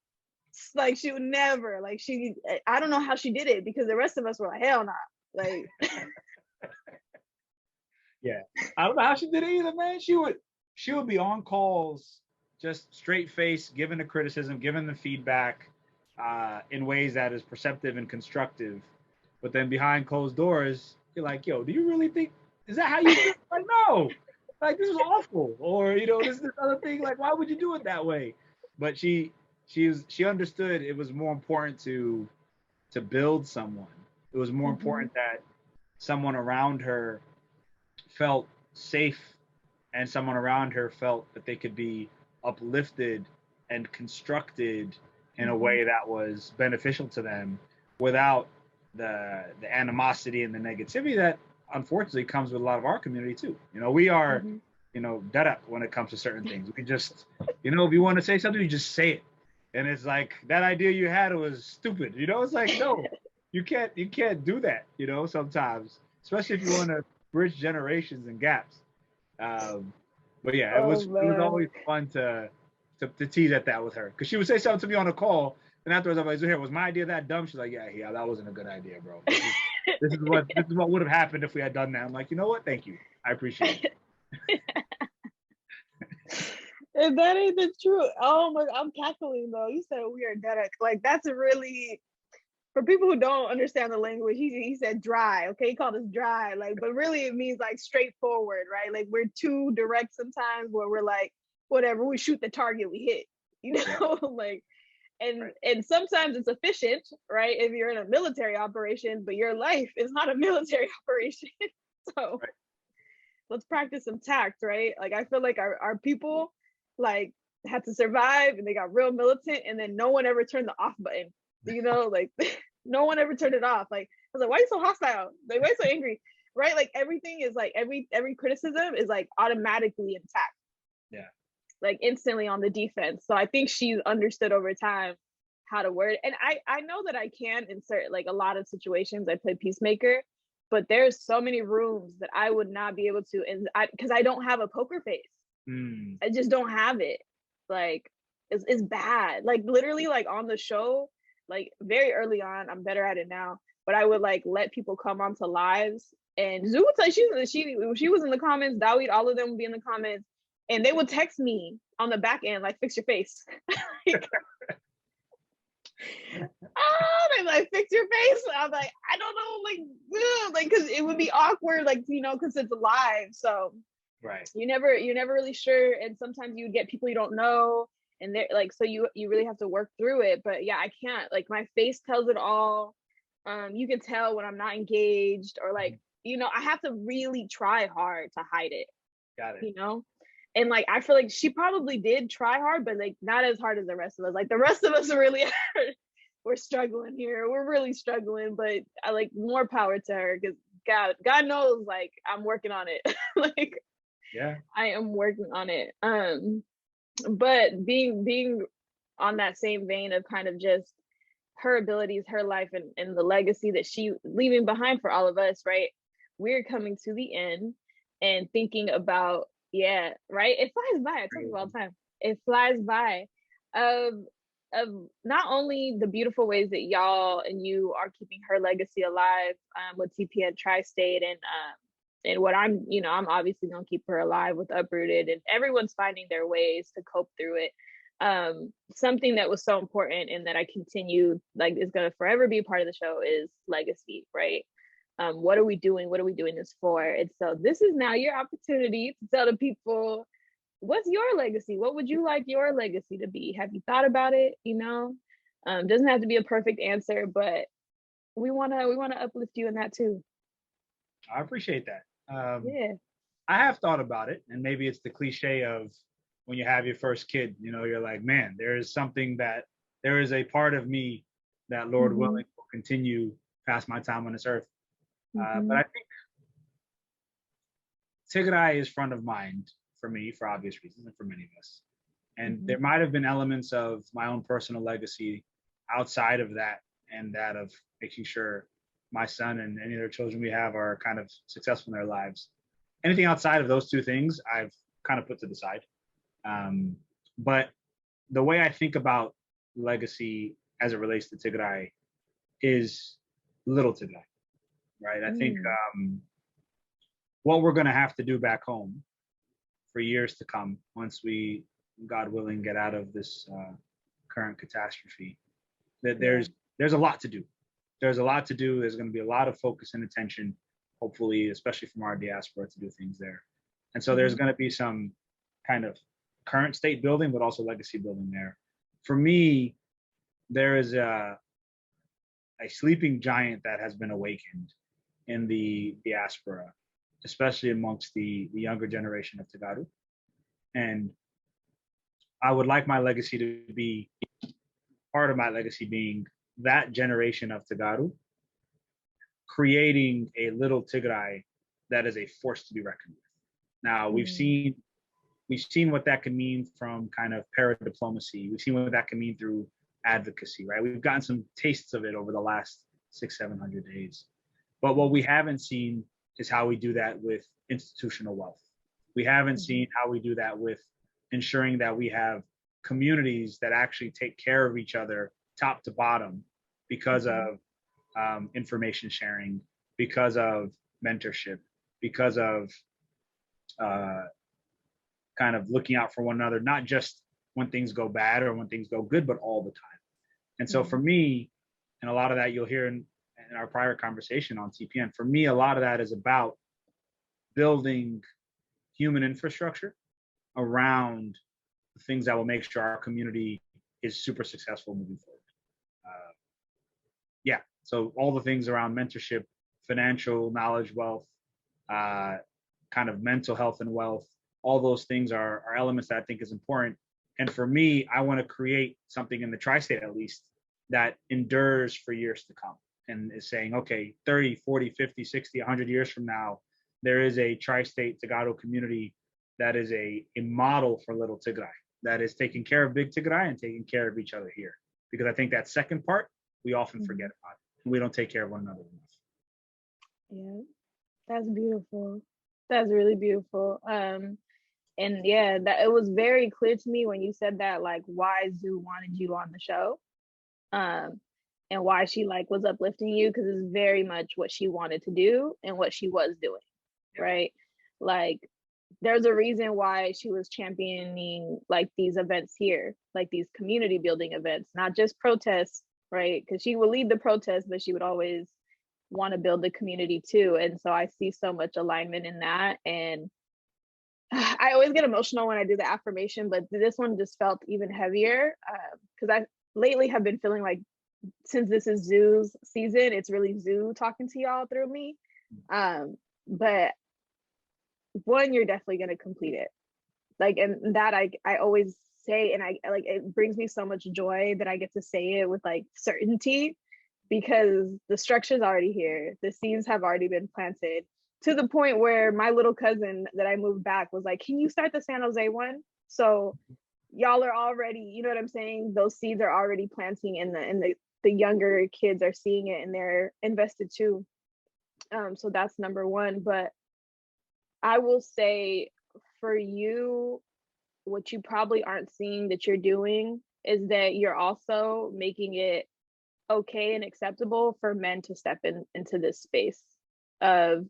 Speaker 2: Like she would never, like I don't know how she did it, because the rest of us were like, hell nah. Like
Speaker 3: yeah, I don't know how she did it either, man. She would be on calls, just straight face, giving the criticism, giving the feedback, in ways that is perceptive and constructive. But then behind closed doors, you're like, yo, do you really think, is that how you feel? Like, no, like this is awful. Or, this other thing, like, why would you do it that way? But she understood it was more important to build someone. It was more important that someone around her felt safe and someone around her felt that they could be uplifted and constructed in a way that was beneficial to them without the animosity and the negativity that unfortunately comes with a lot of our community too. We are, dead up when it comes to certain things. We just, if you want to say something, you just say it. And it's like that idea you had was stupid. It's like, no, you can't do that, sometimes, especially if you want to bridge generations and gaps. But yeah, it was always fun to tease at that with her, because she would say something to me on a call, and afterwards I'm like, Zuher, was my idea that dumb? She's like, yeah, that wasn't a good idea, bro. This is what would have happened if we had done that. I'm like, you know what? Thank you, I appreciate it.
Speaker 2: If that ain't the truth, oh my, I'm cackling though. You said we are dead. Like that's a really, for people who don't understand the language, he said dry. Okay, he called us dry. Like, but really it means like straightforward, right? Like we're too direct sometimes, where we're like, whatever, we shoot the target, we hit. Like, and sometimes it's efficient, right? If you're in a military operation, but your life is not a military operation. So let's practice some tact, right? Like I feel like our people like had to survive, and they got real militant, and then no one ever turned the off button. Like no one ever turned it off. Like I was like, why are you so hostile? Like why are you so angry? Right? Like everything is like every criticism is like automatically attacked.
Speaker 3: Yeah.
Speaker 2: Like instantly on the defense. So I think she's understood over time how to word it. And I know that I can insert like a lot of situations. I play peacemaker, but there's so many rooms that I would not be able to, and because I don't have a poker face. I just don't have it. Like it's bad. Like literally, like on the show, like very early on, I'm better at it now, but I would like let people come onto lives, and Zuh would tell she was in the comments, Dawid, all of them would be in the comments, and they would text me on the back end like, fix your face. Like, they like, fix your face. I'm like, I don't know, like because it would be awkward, like because it's live. So
Speaker 3: right,
Speaker 2: you're never really sure, and sometimes you get people you don't know, and they're like, so you really have to work through it. But yeah, I can't, like my face tells it all. You can tell when I'm not engaged, or like I have to really try hard to hide it.
Speaker 3: Got it.
Speaker 2: And like I feel like she probably did try hard, but like not as hard as the rest of us. Like the rest of us are really we're struggling here. We're really struggling, but I like more power to her, because God knows, like I'm working on it. Like
Speaker 3: yeah,
Speaker 2: I am working on it. But being on that same vein of kind of just her abilities, her life, and the legacy that she leaving behind for all of us, right? We're coming to the end and thinking about, yeah, right? It flies by. I tell you all the time. It flies by of not only the beautiful ways that y'all and you are keeping her legacy alive with TPN Tri-State, and what I'm obviously gonna keep her alive with Uprooted, and everyone's finding their ways to cope through it. Something that was so important and that I continue, like is gonna forever be a part of the show, is legacy, right? What are we doing? What are we doing this for? And so this is now your opportunity to tell the people, what's your legacy? What would you like your legacy to be? Have you thought about it? Doesn't have to be a perfect answer, but we wanna uplift you in that too.
Speaker 3: I appreciate that.
Speaker 2: Yeah.
Speaker 3: I have thought about it, and maybe it's the cliche of when you have your first kid, you're like, man, there is a part of me that, Lord willing, will continue past my time on this earth. But I think Tigray is front of mind for me, for obvious reasons, and for many of us. And there might have been elements of my own personal legacy outside of that, and that of making sure my son and any other children we have are kind of successful in their lives. Anything outside of those two things, I've kind of put to the side. But the way I think about legacy as it relates to Tigray is Little Tigray, right? I think what we're going to have to do back home for years to come, once we, God willing, get out of this current catastrophe, That there's a lot to do. There's a lot to do. There's going to be a lot of focus and attention, hopefully, especially from our diaspora, to do things there. And so there's going to be some kind of current state building, but also legacy building there. For me, there is a sleeping giant that has been awakened in the diaspora, especially amongst the younger generation of Tegaru. And I would like my legacy to be, part of my legacy being that generation of Tegaru creating a Little Tigray that is a force to be reckoned with. Now, we've seen what that can mean from kind of para-diplomacy. We've seen what that can mean through advocacy, right? We've gotten some tastes of it over the last 600-700 days. But what we haven't seen is how we do that with institutional wealth. We haven't seen how we do that with ensuring that we have communities that actually take care of each other top to bottom because of information sharing, because of mentorship, because of kind of looking out for one another, not just when things go bad or when things go good, but all the time. And so for me, and a lot of that you'll hear in our prior conversation on TPN, for me, a lot of that is about building human infrastructure around the things that will make sure our community is super successful moving forward. So all the things around mentorship, financial knowledge, wealth, kind of mental health and wealth, all those things are elements that I think is important. And for me, I want to create something in the Tri-State, at least, that endures for years to come and is saying, okay, 30, 40, 50, 60, 100 years from now, there is a Tri-State Tegaru community that is a model for Little Tigray, that is taking care of Big Tigray and taking care of each other here. Because I think that second part, we often forget about it. We don't take care of one another enough.
Speaker 2: Yeah, that's beautiful. That's really beautiful. And yeah, that it was very clear to me when you said that, like, why Zoo wanted you on the show, and why she like was uplifting you, because it's very much what she wanted to do and what she was doing, right? Like, there's a reason why she was championing like these events here, like these community building events, not just protests, right? Because she would lead the protests, but she would always want to build the community too. And so I see so much alignment in that. And I always get emotional when I do the affirmation, but this one just felt even heavier because I lately have been feeling like, since this is Zoo's season, it's really Zoo talking to y'all through me. But one, you're definitely going to complete it. Like, and that I always say, and I like, it brings me so much joy that I get to say it with like certainty, because the structure's already here. The seeds have already been planted, to the point where my little cousin that I moved back was like, can you start the San Jose one? So y'all are already, you know what I'm saying? Those seeds are already planting, and the younger kids are seeing it and they're invested too. So that's number one. But I will say for you, what you probably aren't seeing that you're doing is that you're also making it okay and acceptable for men to step into this space of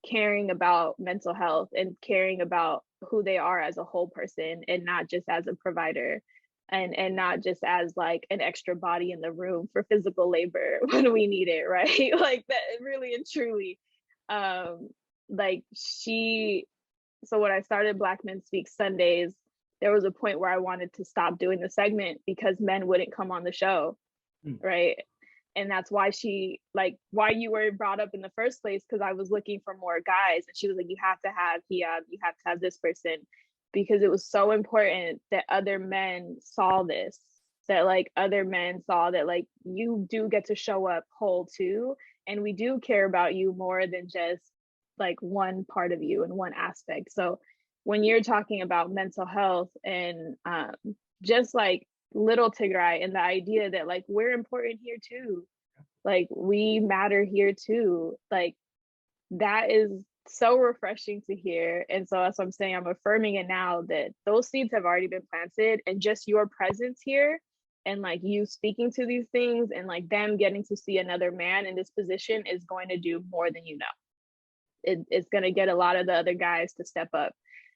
Speaker 2: caring about mental health and caring about who they are as a whole person, and not just as a provider, and not just as like an extra body in the room for physical labor when we need it, right? Like that, really and truly. Like so when I started Black Men Speak Sundays, there was a point where I wanted to stop doing the segment because men wouldn't come on the show, right? And that's why why you were brought up in the first place, because I was looking for more guys. And she was like, you have to have Heiyab, you have to have this person, because it was so important that other men saw this, that like other men saw that like you do get to show up whole too. And we do care about you more than just like one part of you and one aspect. So when you're talking about mental health and just like Little Tigray and the idea that like we're important here too, like we matter here too, like that is so refreshing to hear. And so that's what I'm saying, I'm affirming it now, that those seeds have already been planted, and just your presence here and like you speaking to these things and like them getting to see another man in this position is going to do more than you know. It's going to get a lot of the other guys to step up,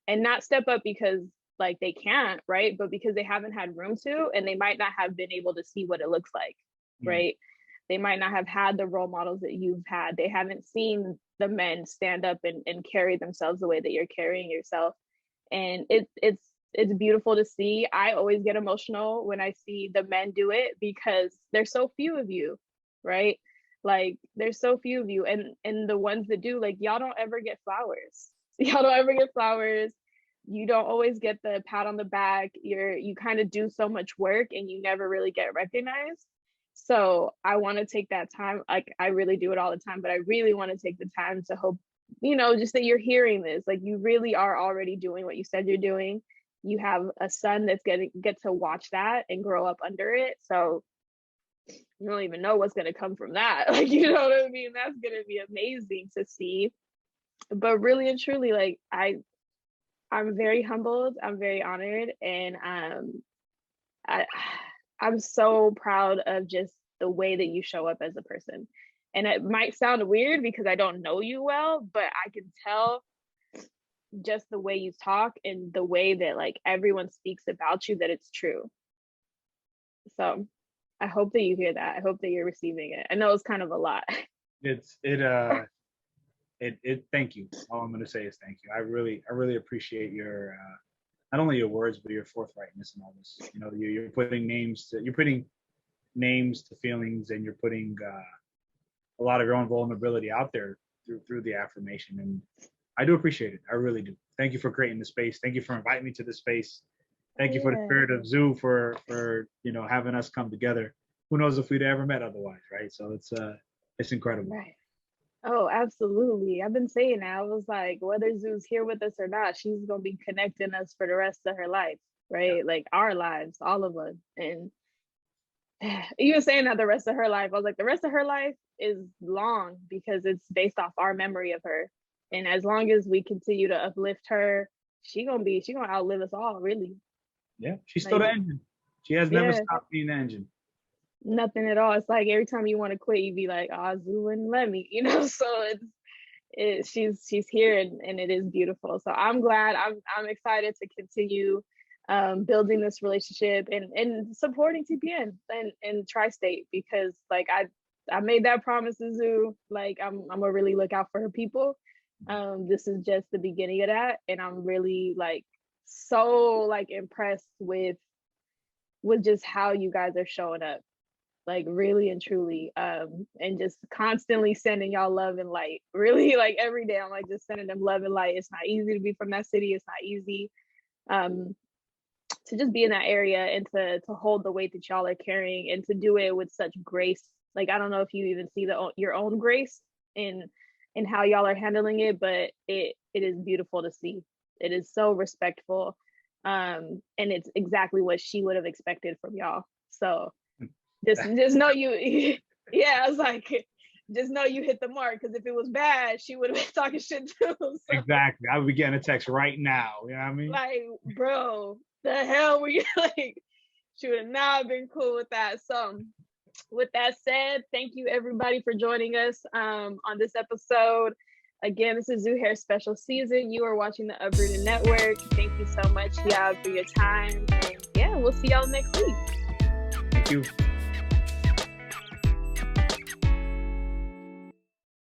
Speaker 2: and not step up because like they can't, right? But because they haven't had room to, and they might not have been able to see what it looks like. right? They might not have had the role models that you've had. They haven't seen the men stand up and carry themselves the way that you're carrying yourself. And it's beautiful to see. I always get emotional when I see the men do it because there's so few of you, right? Like there's so few of you, and the ones that do, like, y'all don't ever get flowers. Y'all don't ever get flowers. You don't always get the pat on the back. You kind of do so much work and you never really get recognized. So I want to take that time. Like I really do it all the time, but I really want to take the time to hope, just that you're hearing this. Like you really are already doing what you said you're doing. You have a son that's get to watch that and grow up under it. So you don't even know what's going to come from that. Like, you know what I mean? That's going to be amazing to see. But really and truly, like I'm very humbled. I'm very honored. And I'm so proud of just the way that you show up as a person. And it might sound weird because I don't know you well, but I can tell just the way you talk and the way that like everyone speaks about you that it's true. So I hope that you hear that. I hope that you're receiving it. I know it's kind of a lot.
Speaker 3: Thank you. All I'm going to say is thank you. I really appreciate your not only your words but your forthrightness in all this. You're putting names to feelings, and you're putting a lot of your own vulnerability out there through the affirmation, and I do appreciate it. I really do. Thank you for creating the space. Thank you for inviting me to the space. Thank you for the spirit of Zoo for having us come together. Who knows if we'd ever met otherwise, right? So it's incredible.
Speaker 2: Right. Oh, absolutely. I've been saying that. I was like, whether Zoo's here with us or not, she's gonna be connecting us for the rest of her life, right? Yeah. Like our lives, all of us. And even saying that the rest of her life, I was like, the rest of her life is long because it's based off our memory of her. And as long as we continue to uplift her, she gonna outlive us all, really.
Speaker 3: Yeah, she's still the engine. She has never stopped being the engine.
Speaker 2: Nothing at all. It's like every time you want to quit, you be like, Zoo wouldn't let me, So she's here, and it is beautiful. So I'm glad. I'm excited to continue building this relationship and supporting TPN and Tri-State, because like I made that promise to Zoo. Like I'm gonna really look out for her people. This is just the beginning of that, and I'm really like so like impressed with just how you guys are showing up, like really and truly, and just constantly sending y'all love and light. Really, like every day I'm like just sending them love and light. It's not easy to be from that city. It's not easy to just be in that area and to hold the weight that y'all are carrying, and to do it with such grace. Like I don't know if you even see your own grace in how y'all are handling it, but it is beautiful to see. It is so respectful, and it's exactly what she would have expected from y'all. So just know you. Yeah, I was like, just know you hit the mark, because if it was bad, she would have been talking shit too. So,
Speaker 3: exactly. I would be getting a text right now. You know what I mean?
Speaker 2: Like, bro, the hell were you like? She would have not been cool with that. So with that said, thank you everybody for joining us on this episode. Again, this is Zuher's special season. You are watching the Uprooted Network. Thank you so much, Heiyab, for your time. And yeah, we'll see y'all next week.
Speaker 3: Thank you.